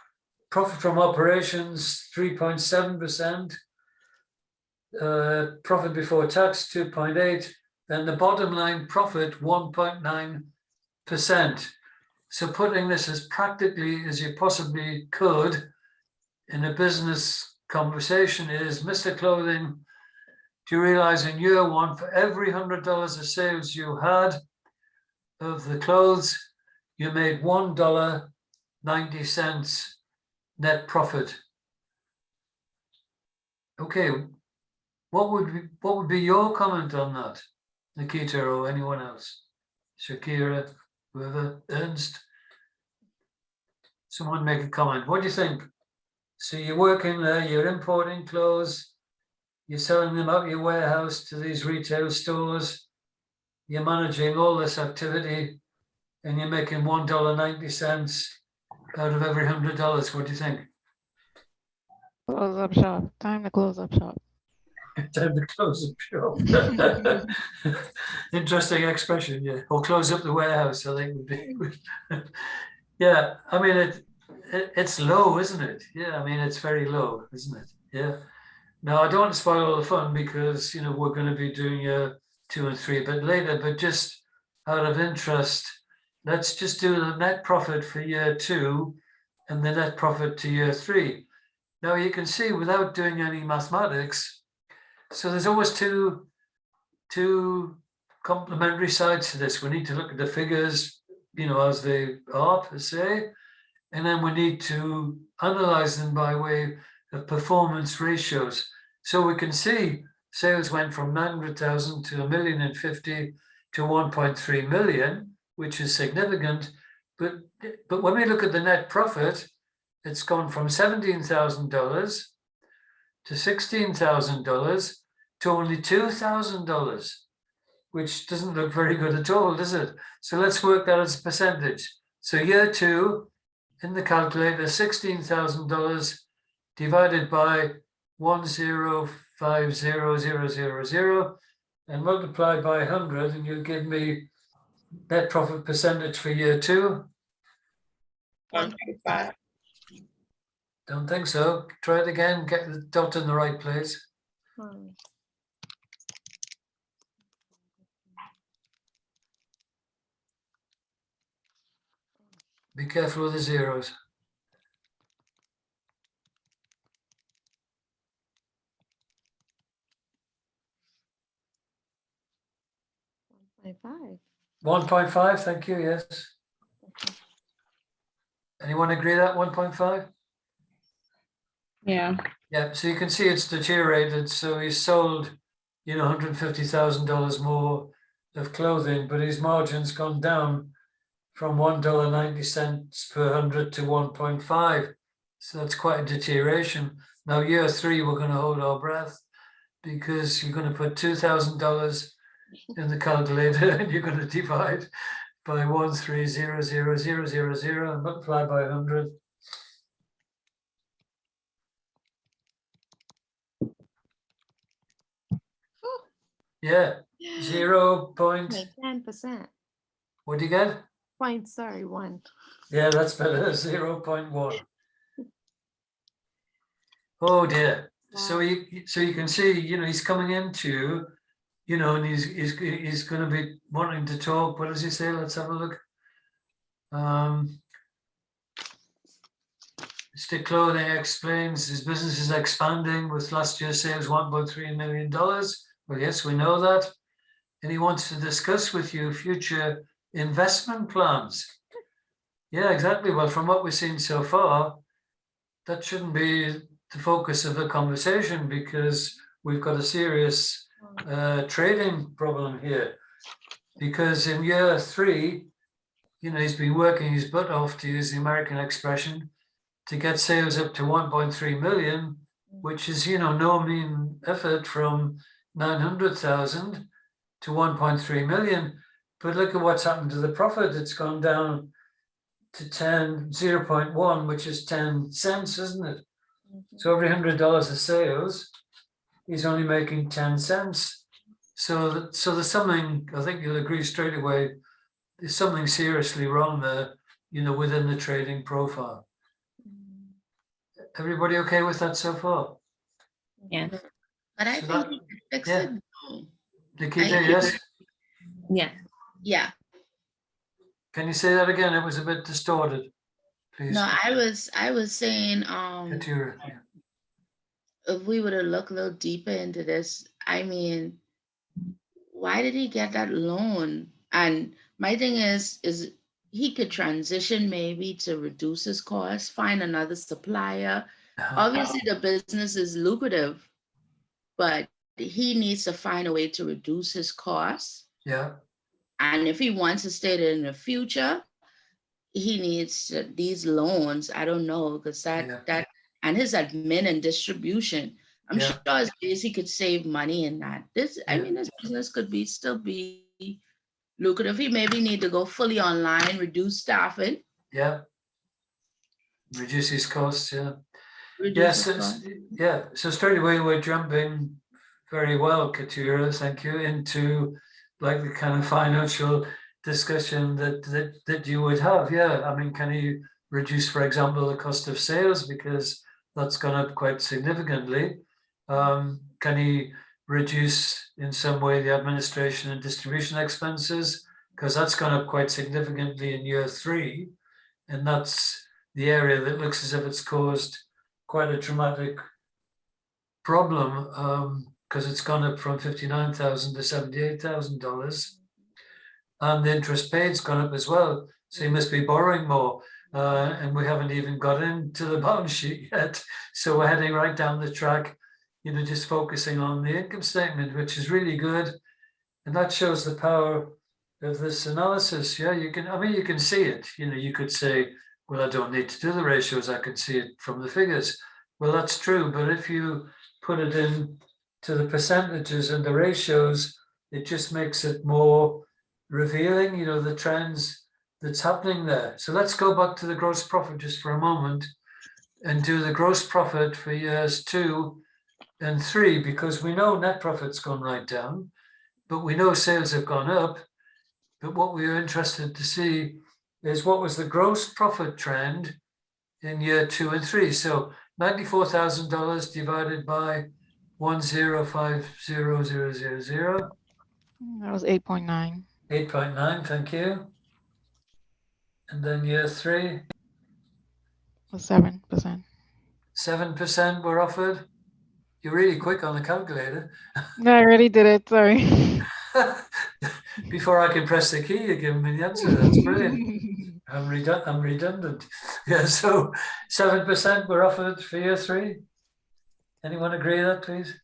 Profit from operations, 3.7%. Profit before tax, 2.8%. Then the bottom line profit, 1.9%. So putting this as practically as you possibly could in a business conversation is, Mr. Clothing, do you realize in year one, for every $100 of sales you had of the clothes, you made $1.90 net profit? Okay, what would be your comment on that, Nikita, or anyone else? Shakira, whoever, Ernst? Someone make a comment. What do you think? So you're working there, you're importing clothes, you're selling them out of your warehouse to these retail stores, you're managing all this activity, and you're making $1.90 out of every $100. What do you think? Close up shop. Time to close up shop. Time to close up shop. Interesting expression, yeah. Or close up the warehouse, I think would be good. Yeah, I mean, it's low, isn't it? Yeah, I mean, it's very low, isn't it? Yeah. Now, I don't want to spoil all the fun because, you know, we're going to be doing 2 and 3 a bit later, but just out of interest, let's just do the net profit for year 2 and the net profit to year 3. Now you can see without doing any mathematics, so there's always two complementary sides to this. We need to look at the figures, as they are per se, and then we need to analyze them by way of performance ratios. So we can see sales went from 900,000 to 1,050,000 to 1.3 million, which is significant. But when we look at the net profit, it's gone from $17,000 to $16,000 to only $2,000, which doesn't look very good at all, does it? So let's work that as a percentage. So year 2 in the calculator, $16,000 divided by 1,050,000 and multiplied by 100, and you'll give me net profit percentage for year 2. 1.5. Don't think so. Try it again. Get the dot in the right place. Be careful with the zeros. $1.5. 1.5, thank you, yes. Anyone agree that 1.5? Yeah. Yeah, so you can see it's deteriorated. So he's sold, $150,000 more of clothing, but his margin's gone down from $1.90 per 100 to 1.5. So that's quite a deterioration. Now, year 3, we're going to hold our breath because you're going to put $2,000 in the calculator and you're going to divide by 130,000 and multiply by 100. Yeah, 10%. What do you get? One. Yeah, that's better. 0.1. Oh dear. So Wow. you can see, he's coming into, and he's going to be wanting to talk. What does he say? Let's have a look. Stick Clothing explains his business is expanding with last year's sales $1.3 million. Well, yes, we know that. And he wants to discuss with you future investment plans. Yeah, exactly. Well, from what we've seen so far, that shouldn't be the focus of the conversation because we've got a serious trading problem here. Because in year 3, he's been working his butt off, to use the American expression, to get sales up to 1.3 million, which is, no mean effort from 900,000 to 1.3 million. But look at what's happened to the profit. It's gone down to 0.1, which is 10 cents, isn't it? So every $100 of sales, he's only making 10 cents. So there's something, I think you'll agree straight away, there's something seriously wrong there, within the trading profile. Everybody okay with that so far? Yeah. But I So think that- we can fix yeah. it. No. Nikita, yes? Yeah. Yeah. Can you say that again? It was a bit distorted, please. No, I was saying, Katura, yeah. if we were to look a little deeper into this, I mean, why did he get that loan? And my thing is he could transition maybe to reduce his costs, find another supplier. Obviously, the business is lucrative, but he needs to find a way to reduce his costs. Yeah. And if he wants to stay there in the future, he needs these loans. I don't know, because that and his admin and distribution. I'm sure as ways he could save money in that. I mean, this business could still be lucrative. He maybe need to go fully online, reduce staffing. Yeah. Reduce his costs, yeah. Reduce his Yes, costs. yeah. So straight away we're jumping very well, Katura, thank you, into like the kind of financial discussion that you would have. Yeah, I mean, can you reduce, for example, the cost of sales because that's gone up quite significantly? Can you reduce in some way the administration and distribution expenses? because that's gone up quite significantly in year 3. And that's the area that looks as if it's caused quite a dramatic problem, because it's gone up from $59,000 to $78,000. And the interest paid's gone up as well. So you must be borrowing more. And we haven't even got into the balance sheet yet. So we're heading right down the track, just focusing on the income statement, which is really good. And that shows the power of this analysis. Yeah, you can see it. You could say, well, I don't need to do the ratios. I can see it from the figures. Well, that's true. But if you put it in to the percentages and the ratios, it just makes it more revealing, the trends that's happening there. So let's go back to the gross profit just for a moment and do the gross profit for years 2 and 3, because we know net profit's gone right down, but we know sales have gone up. But what we are interested to see is what was the gross profit trend in year 2 and 3. So $94,000 divided by 1050000. That was 8.9. 8.9, thank you. And then year 3? Was 7%. 7% were offered. You're really quick on the calculator. No, I already did it. Sorry. Before I can press the key, you're giving me the answer. That's brilliant. I'm redundant. Yeah, so 7% were offered for year 3. Anyone agree with that, please?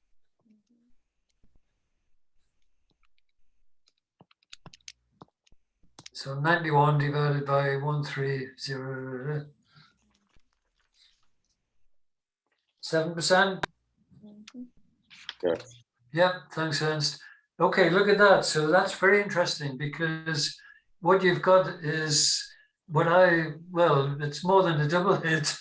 So 91 divided by 130. 7%? Yeah. Yeah, thanks, Ernst. Okay, look at that. So that's very interesting, because what you've got is it's more than a double hit,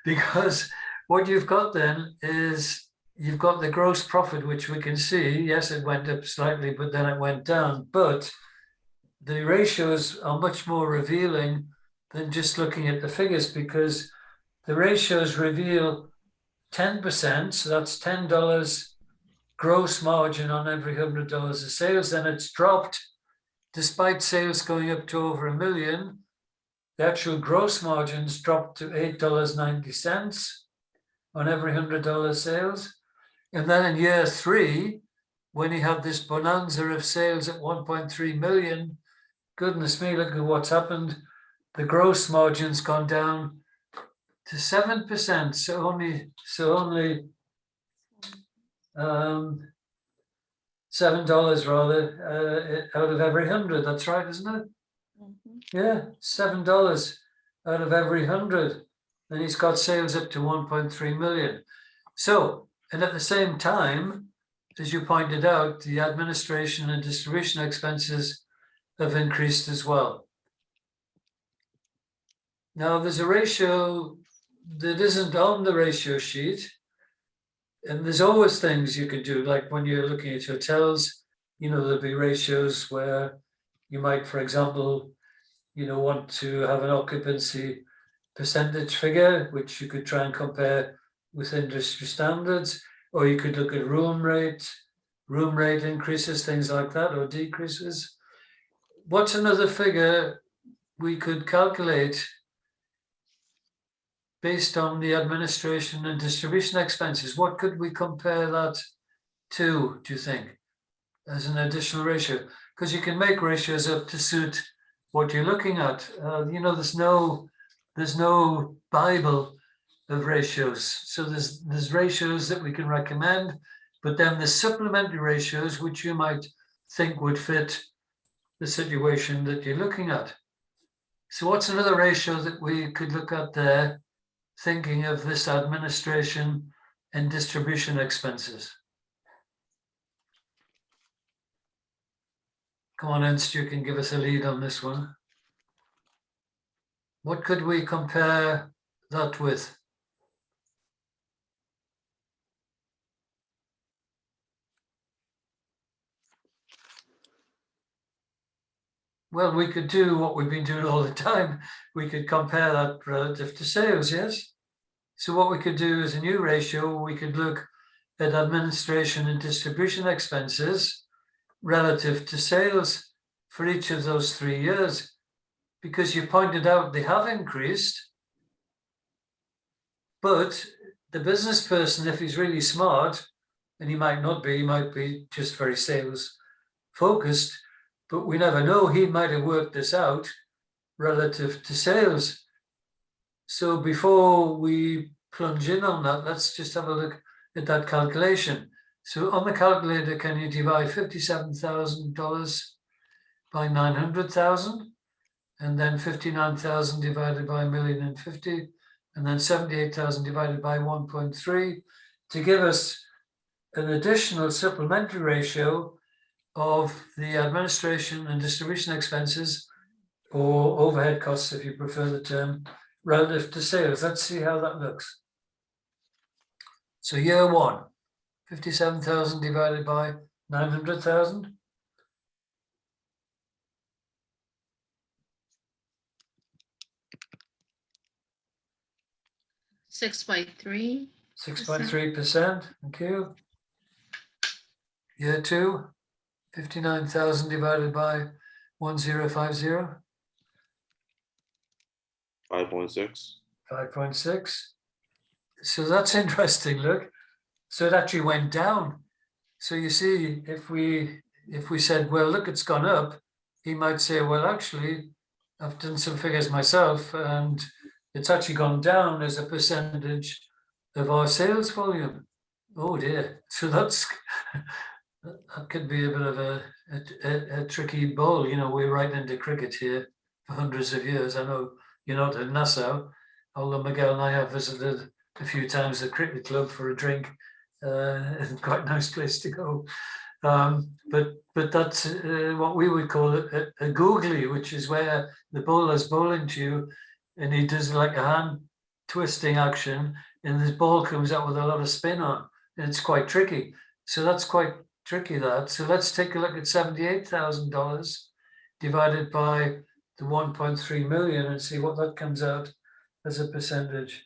because what you've got then is you've got the gross profit, which we can see. Yes, it went up slightly, but then it went down. But the ratios are much more revealing than just looking at the figures, because the ratios reveal 10%, so that's $10 gross margin on every $100 of sales. Then it's dropped, despite sales going up to over $1 million. The actual gross margins dropped to $8.90 on every $100 sales. And then in year 3, when he had this bonanza of sales at 1.3 million, goodness me, look at what's happened. The gross margin's gone down to 7%. So only $7 rather out of every 100. That's right, isn't it? Yeah, $7 out of every 100. And he's got sales up to 1.3 million. So, and at the same time, as you pointed out, the administration and distribution expenses have increased as well. Now, there's a ratio that isn't on the ratio sheet. And there's always things you can do, like when you're looking at hotels, there'll be ratios where you might, for example, want to have an occupancy percentage figure, which you could try and compare with industry standards, or you could look at room rate increases, things like that, or decreases. What's another figure we could calculate based on the administration and distribution expenses? What could we compare that to, do you think, as an additional ratio? Because you can make ratios up to suit what you're looking at. There's no Bible of ratios. So there's ratios that we can recommend, but then there's supplementary ratios which you might think would fit the situation that you're looking at. So what's another ratio that we could look at there, thinking of this administration and distribution expenses? Come on, Ernst, you can give us a lead on this one. What could we compare that with? Well, we could do what we've been doing all the time. We could compare that relative to sales, yes? So what we could do is a new ratio. We could look at administration and distribution expenses relative to sales for each of those 3 years, because you pointed out they have increased, but the business person, if he's really smart, and he might not be, he might be just very sales focused, but we never know, he might have worked this out relative to sales. So before we plunge in on that, let's just have a look at that calculation. So on the calculator, can you divide $57,000 by 900,000? And then 59,000 divided by 1,050,000, and then 78,000 divided by 1.3 to give us an additional supplementary ratio of the administration and distribution expenses, or overhead costs, if you prefer the term, relative to sales. Let's see how that looks. So year one, 57,000 divided by 900,000. 6.3. 6.3%, thank you. Year two, 59,000 divided by 1050. 5.6. 5.6. So that's interesting, look. So it actually went down. So you see, if we said, well, look, it's gone up, he might say, well, actually, I've done some figures myself, and it's actually gone down as a percentage of our sales volume. Oh dear. So that's that could be a bit of a tricky ball. You know, we're right into cricket here for hundreds of years. I know you're not in Nassau, although Miguel and I have visited a few times the cricket club for a drink. It's quite a nice place to go. But that's what we would call a googly, which is where the bowler's bowling to you, and he does like a hand twisting action, and this ball comes out with a lot of spin on, and it's quite tricky. So that's quite tricky, that. So let's take a look at $78,000 divided by the 1.3 million and see what that comes out as a percentage.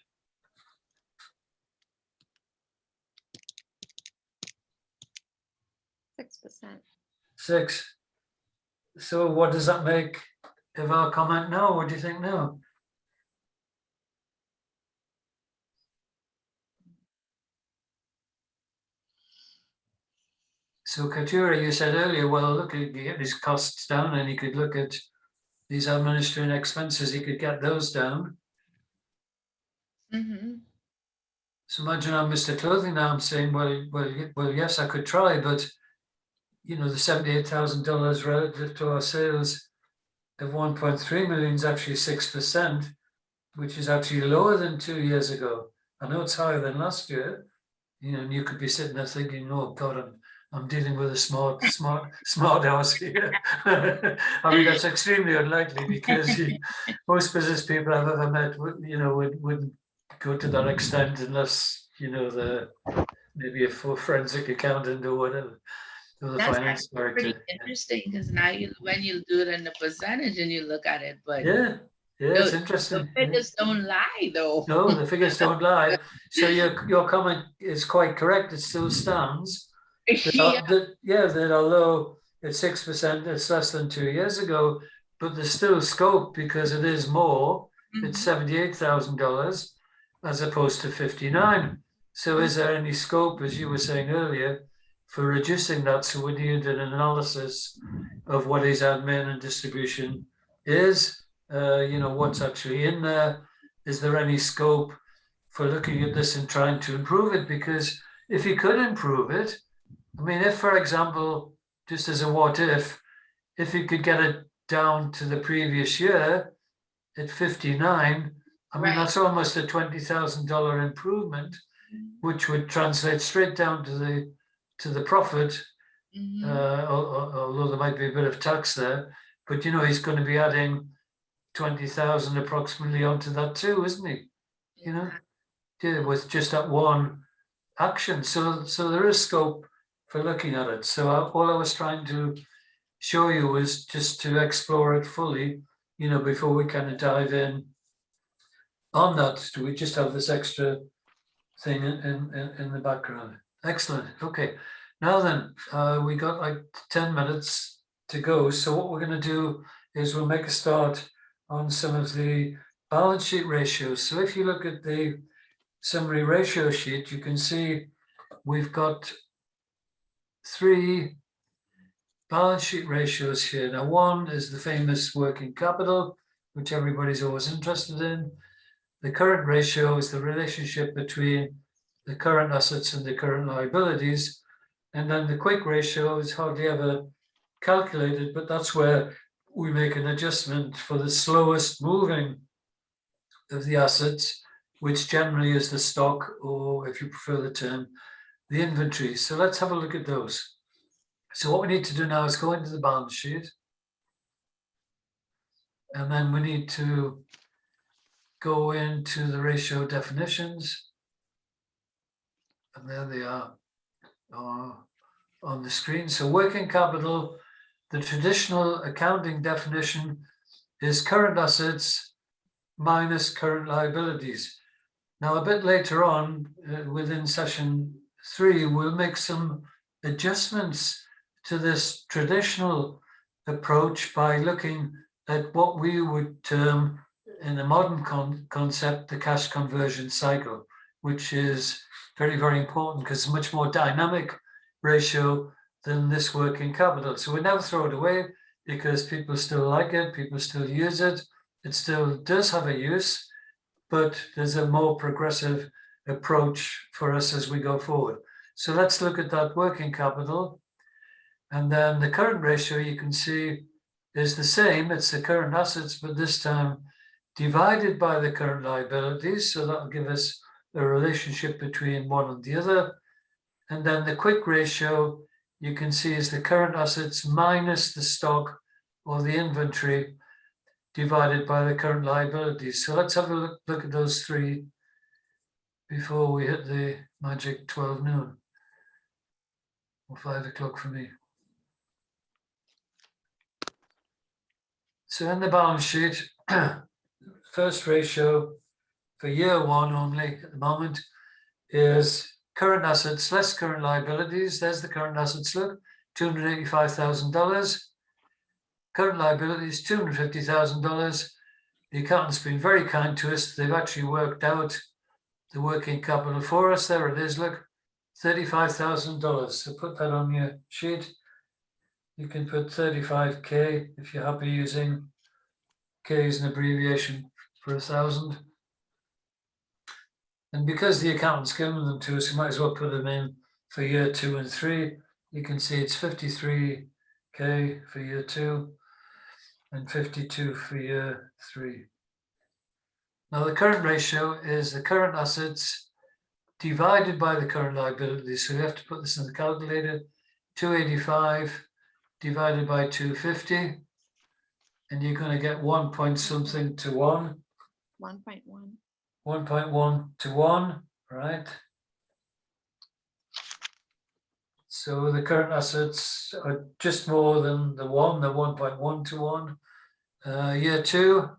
6%. 6. So what does that make of our comment now? What do you think now? So Katura, you said earlier, well, look, he could get his costs down and he could look at these administrative expenses, he could get those down. Mm-hmm. So imagine I'm Mr. Clothing now, I'm saying, well, yes, I could try, but you know, the $78,000 relative to our sales of 1.3 million is actually 6%, which is actually lower than 2 years ago. I know it's higher than last year, you know, and you could be sitting there thinking, oh God, I'm dealing with a smart house here. I mean, that's extremely unlikely, because most business people I've ever met, you know, wouldn't go to that extent unless, you know, maybe a full forensic accountant or whatever, or the That's finance actually pretty director. interesting, because now when you do it in the percentage and you look at it, but Yeah, it's the interesting. figures don't lie though. No, the figures don't lie. So your comment is quite correct. It still stands. Yeah. That although it's 6%, it's less than 2 years ago, but there's still scope, because it is more. It's $78,000 as opposed to 59. So is there any scope, as you were saying earlier, for reducing that? So we need an analysis of what his admin and distribution is. You know, what's actually in there. Is there any scope for looking at this and trying to improve it? Because if he could improve it, I mean, if, for example, just as a what if he could get it down to the previous year at 59, I mean, that's almost a $20,000 improvement, which would translate straight down to the profit, although there might be a bit of tax there. But, you know, he's going to be adding 20,000 approximately onto that too, isn't he? You know, with just that one action. So there is scope for looking at it. So all I was trying to show you was just to explore it fully, you know, before we kind of dive in on that. We just have this extra thing in the background. Excellent. Okay. Now then, we got like 10 minutes to go. So what we're going to do is we'll make a start on some of the balance sheet ratios. So if you look at the summary ratio sheet, you can see we've got 3 balance sheet ratios here. Now, one is the famous working capital, which everybody's always interested in. The current ratio is the relationship between the current assets and the current liabilities. And then the quick ratio is hardly ever calculated, but that's where we make an adjustment for the slowest moving of the assets, which generally is the stock, or if you prefer the term, the inventory. So let's have a look at those. So what we need to do now is go into the balance sheet. And then we need to go into the ratio definitions. And there they are on the screen. So working capital, the traditional accounting definition is current assets minus current liabilities. Now, a bit later on, within session 3, we'll make some adjustments to this traditional approach by looking at what we would term in a modern concept, the cash conversion cycle, which is very, very important because it's a much more dynamic ratio than this working capital. So we never throw it away because people still like it, people still use it. It still does have a use, but there's a more progressive approach for us as we go forward. So let's look at that working capital. And then the current ratio, you can see, is the same. It's the current assets, but this time divided by the current liabilities. So that'll give us a relationship between one and the other. And then the quick ratio, you can see, is the current assets minus the stock or the inventory divided by the current liabilities. So let's have a look at those 3 before we hit the magic 12 noon or 5 o'clock for me. So in the balance sheet, first ratio for year 1 only at the moment is current assets less current liabilities. There's the current assets, look, $285,000. Current liabilities, $250,000. The accountant's been very kind to us. They've actually worked out the working capital for us. There it is, look, $35,000. So put that on your sheet. You can put 35K if you're happy using K as an abbreviation for 1,000. And because the accountant's given them to us, you might as well put them in for year 2 and 3. You can see it's 53K for year 2 and 52 for year 3. Now the current ratio is the current assets divided by the current liabilities. So we have to put this in the calculator. 285 divided by 250. And you're going to get 1 point something to 1. 1.1. 1.1 to 1, right? So the current assets are just more than the 1, the 1.1 to 1. Year 2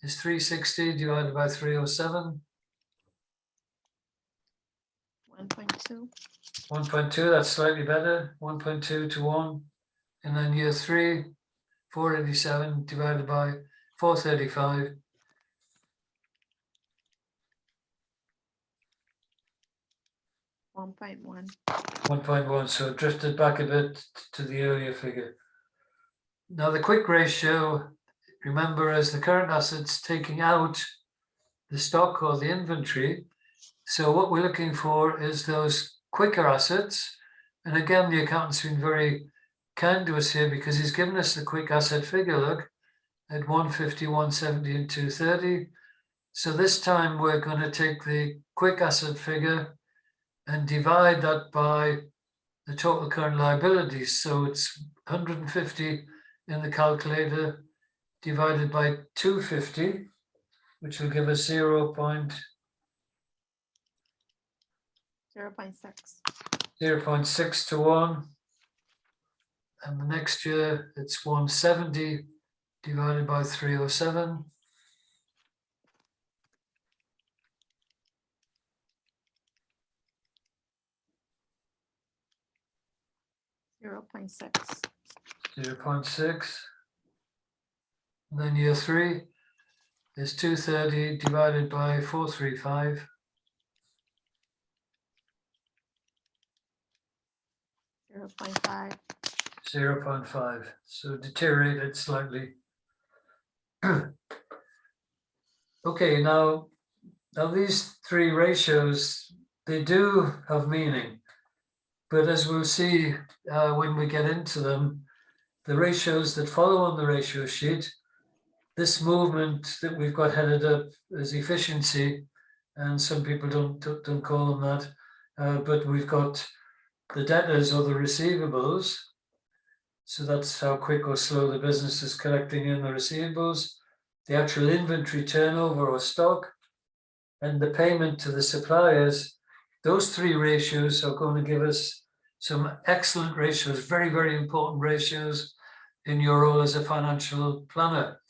is 360 divided by 307. 1.2. 1.2, that's slightly better, 1.2 to 1. And then year 3, 487 divided by 435. 1.1. 1.1, so it drifted back a bit to the earlier figure. Now the quick ratio, remember, as the current assets taking out the stock or the inventory. So what we're looking for is those quicker assets. And again, the accountant's been very kind to us here because he's given us the quick asset figure, look, at 150, 170, and 230. So this time we're going to take the quick asset figure and divide that by the total current liabilities. So it's 150 in the calculator divided by 250, which will give us 0.6. 0.6 to 1. And the next year it's 170 divided by 307. 0.6. 0.6. And then year 3 is 230 divided by 435. 0.5. 0.5. So deteriorated slightly. Okay, now these 3 ratios, they do have meaning. But as we'll see when we get into them, the ratios that follow on the ratio sheet, this movement that we've got headed up as efficiency, and some people don't call them that, but we've got the debtors or the receivables. So that's how quick or slow the business is collecting in the receivables, the actual inventory turnover or stock, and the payment to the suppliers. Those 3 ratios are going to give us some excellent ratios, very, very important ratios in your role as a financial planner.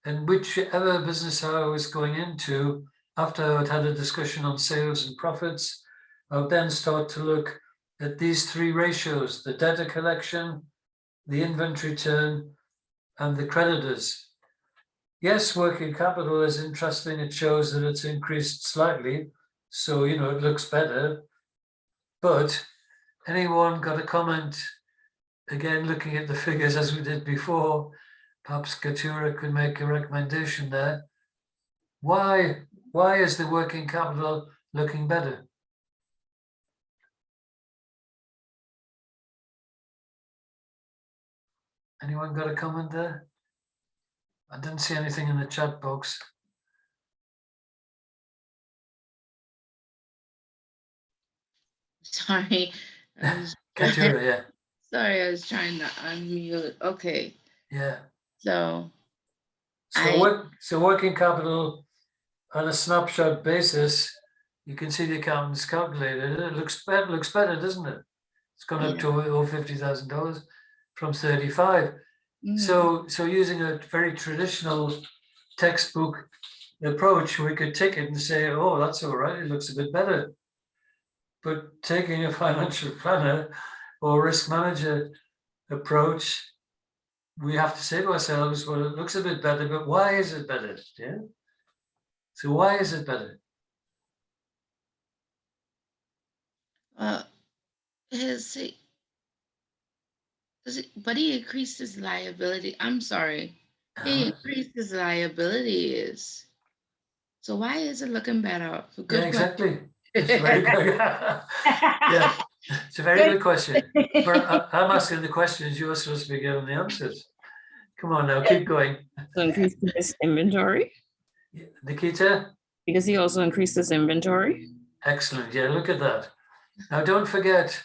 And whichever business I was going into, after I'd had a discussion on sales and profits, I'll then start to look at these 3 ratios, the debtor collection, the inventory turn, and the creditors. Yes, working capital is interesting. It shows that it's increased slightly. So, you know, it looks better. But anyone got a comment? Again, looking at the figures as we did before, perhaps Katura could make a recommendation there. Why is the working capital looking better? Anyone got a comment there? I didn't see anything in the chat box. Sorry. Katura, yeah. Sorry, I was trying to unmute. Okay. Yeah. So So working capital on a snapshot basis, you can see the accountant's calculated. It looks better, doesn't it? It's gone up to over $50,000 from 35. So using a very traditional textbook approach, we could take it and say, oh, that's all right, it looks a bit better. But taking a financial planner or risk manager approach, we have to say to ourselves, well, it looks a bit better, but why is it better? Yeah. So why is it better? But he increased his liability. I'm sorry. He increased his liabilities. So why is it looking better? Yeah, exactly. It's very good. Yeah, it's a very good question. I'm asking the questions, you're supposed to be giving the answers. Come on now, keep going. So increase his inventory? Nikita? Because he also increased his inventory? Excellent, yeah, look at that. Now don't forget,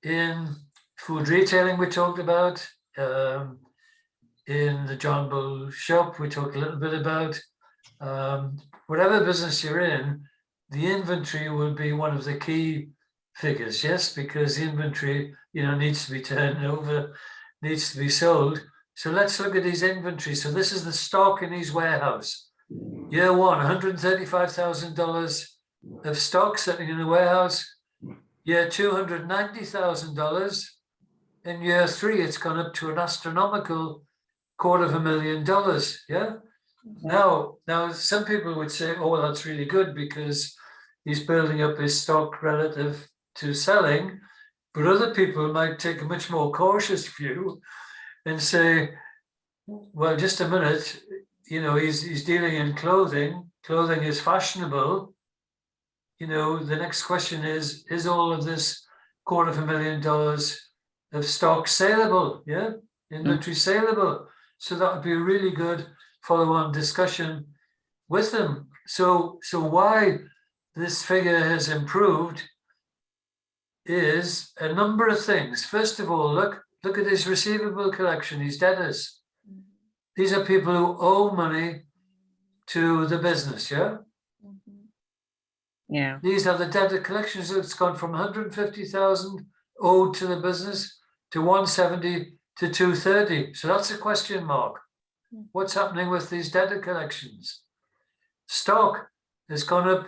in food retailing we talked about, in the John Bull shop we talked a little bit about, whatever business you're in, the inventory will be one of the key figures, yes, because the inventory, you know, needs to be turned over, needs to be sold. So let's look at his inventory. So this is the stock in his warehouse. Year 1, $135,000 of stock sitting in the warehouse. Year 2, $190,000. In year 3, it's gone up to an astronomical $250,000. Yeah. Now, some people would say, oh, well, that's really good because he's building up his stock relative to selling. But other people might take a much more cautious view and say, well, just a minute, you know, he's dealing in clothing. Clothing is fashionable. You know, the next question is all of this $250,000 of stock saleable? Yeah, inventory saleable. So that would be a really good follow-on discussion with them. So why this figure has improved is a number of things. First of all, look at his receivable collection, his debtors. These are people who owe money to the business, yeah? Yeah. These are the debtor collections. It's gone from 150,000 owed to the business to 170 to 230. So that's a question mark. What's happening with these debtor collections? Stock has gone up,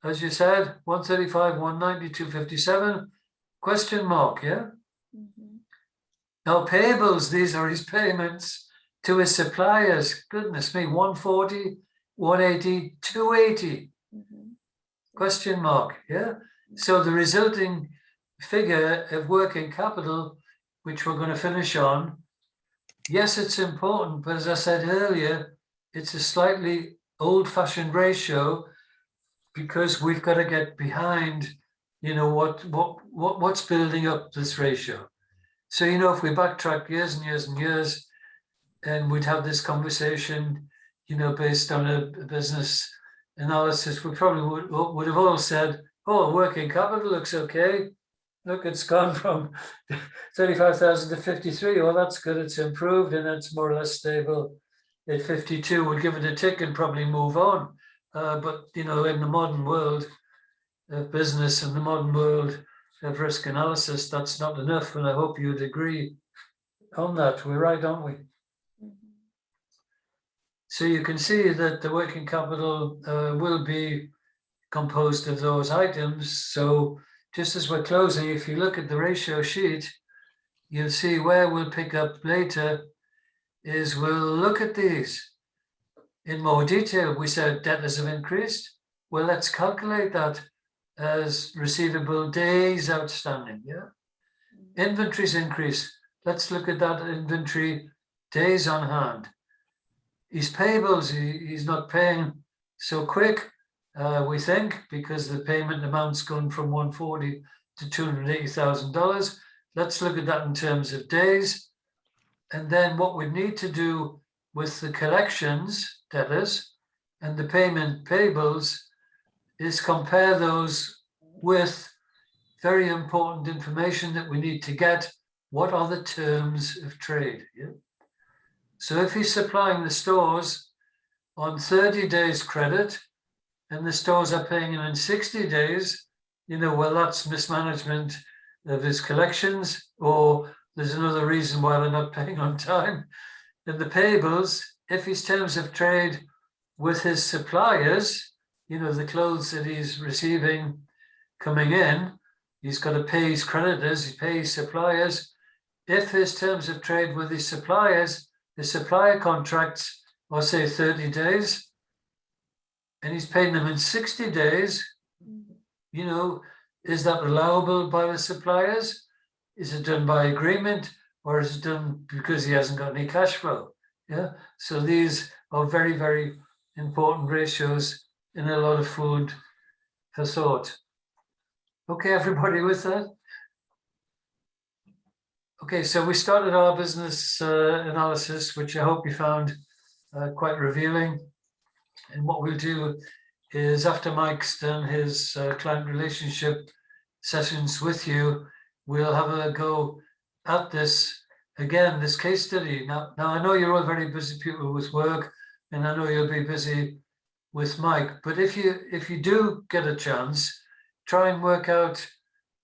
as you said, 135, 190, 257. Question mark, yeah? Mhm. Now payables, these are his payments to his suppliers. Goodness me, 140, 180, 280. Mhm. Question mark, yeah? So the resulting figure of working capital, which we're going to finish on, yes, it's important, but as I said earlier, it's a slightly old-fashioned ratio because we've got to get behind, you know, what's building up this ratio. So, you know, if we backtrack years and years and years, and we'd have this conversation, you know, based on a business analysis, we probably would have all said, oh, working capital looks okay. Look, it's gone from 35,000 to 53. Well, that's good. It's improved and it's more or less stable at 52. We'll give it a tick and probably move on. But, you know, in the modern world of business and the modern world of risk analysis, that's not enough. And I hope you'd agree on that. We're right, aren't we? Mhm. So you can see that the working capital will be composed of those items. So just as we're closing, if you look at the ratio sheet, you'll see where we'll pick up later is we'll look at these in more detail. We said debtors have increased. Well, let's calculate that as receivable days outstanding. Yeah. Inventories increase. Let's look at that inventory days on hand. His payables, he's not paying so quick, we think, because the payment amount's gone from 140 to $280,000. Let's look at that in terms of days. And then what we need to do with the collections debtors and the payment payables is compare those with very important information that we need to get. What are the terms of trade? Yeah? So if he's supplying the stores on 30 days credit and the stores are paying him in 60 days, you know, well, that's mismanagement of his collections, or there's another reason why they're not paying on time. And the payables, if his terms of trade with his suppliers, you know, the clothes that he's receiving coming in, he's got to pay his creditors, he pays suppliers. If his terms of trade with his suppliers, the supplier contracts are say 30 days, and he's paying them in 60 days, you know, is that allowable by the suppliers? Is it done by agreement, or is it done because he hasn't got any cash flow? Yeah, so these are very, very important ratios in a lot of food for thought. Okay, everybody with that? Okay, so we started our business analysis, which I hope you found quite revealing. And what we'll do is after Mike's done his client relationship sessions with you, we'll have a go at this again, this case study. Now I know you're all very busy people with work, and I know you'll be busy with Mike, but if you do get a chance, try and work out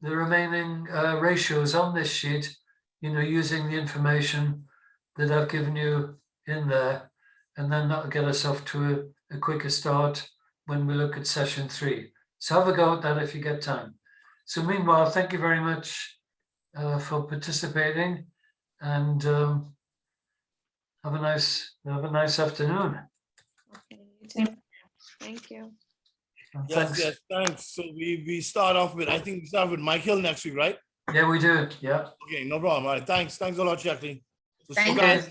the remaining ratios on this sheet, you know, using the information that I've given you in there, and then that'll get us off to a quicker start when we look at session 3. So have a go at that if you get time. So meanwhile, thank you very much for participating, and have a nice afternoon. Okay, you too. Thank you. Yes, yes, thanks. So we start off with, I think we start with Mike Hill next week, right? Yeah, we do. Yeah. Okay, no problem. All right, thanks a lot, Jacqueline. So Thank guys,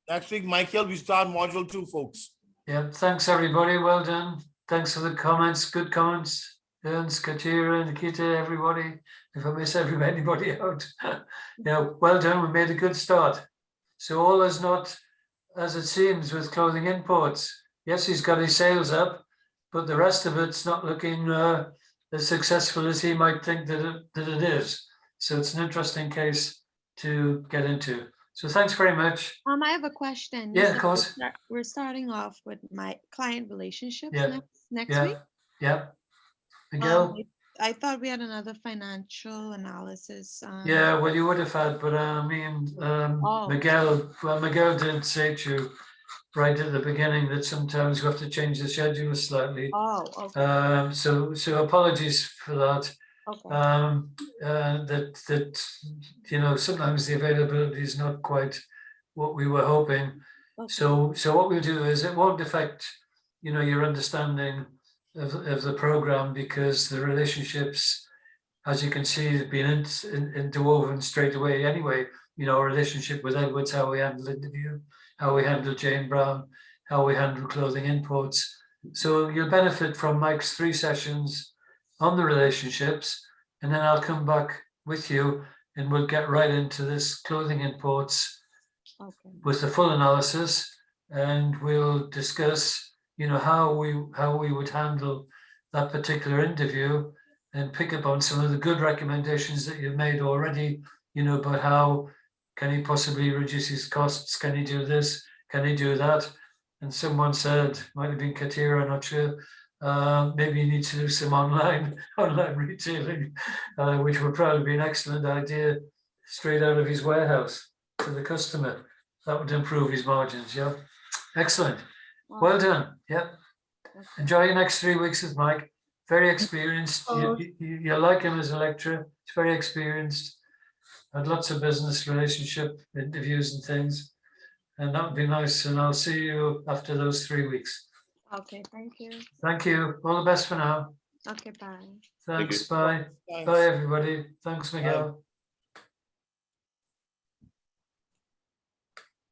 next week, Mike Hill, we start module 2, folks. Yeah, thanks everybody. Well done. Thanks for the comments. Good comments. Ernst, Katira, Nikita, everybody. If I miss anybody out, yeah, well done. We made a good start. So all is not as it seems with clothing imports. Yes, he's got his sales up, but the rest of it's not looking as successful as he might think that it is. So it's an interesting case to get into. So thanks very much. I have a question. You Yeah, said of course. we're starting off with my client relationships Yeah. next week. Yeah. Miguel? I thought we had another financial analysis. Yeah, well, you would have had, but me and Miguel did say to you right at the beginning that sometimes we have to change the schedule slightly. Oh, okay. So apologies for that. Okay. that you know, sometimes the availability is not quite what we were hoping. Okay. So what we'll do is it won't affect, you know, your understanding of the program, because the relationships, as you can see, have been interwoven straight away anyway. You know, our relationship with Edwards, how we handle interview, how we handle Jane Brown, how we handle clothing imports. So you'll benefit from Mike's 3 sessions on the relationships, and then I'll come back with you and we'll get right into this clothing imports Okay. with the full analysis, and we'll discuss, you know, how we would handle that particular interview, and pick up on some of the good recommendations that you've made already, you know, about how can he possibly reduce his costs, can he do this, can he do that? And someone said, might have been Katira, I'm not sure, maybe he needs to do some online retailing, which would probably be an excellent idea straight out of his warehouse to the customer. That would improve his margins. Yeah, excellent. Well done. Yeah, enjoy your next 3 weeks with Mike. Very experienced. You like him as a lecturer. He's very experienced. Had lots of business relationship interviews and things, and that would be nice. And I'll see you after those 3 weeks. Okay, thank you. Thank you. All the best for now. Okay, bye. Thanks. you. Bye. Thanks. Bye, everybody. Thanks, Miguel.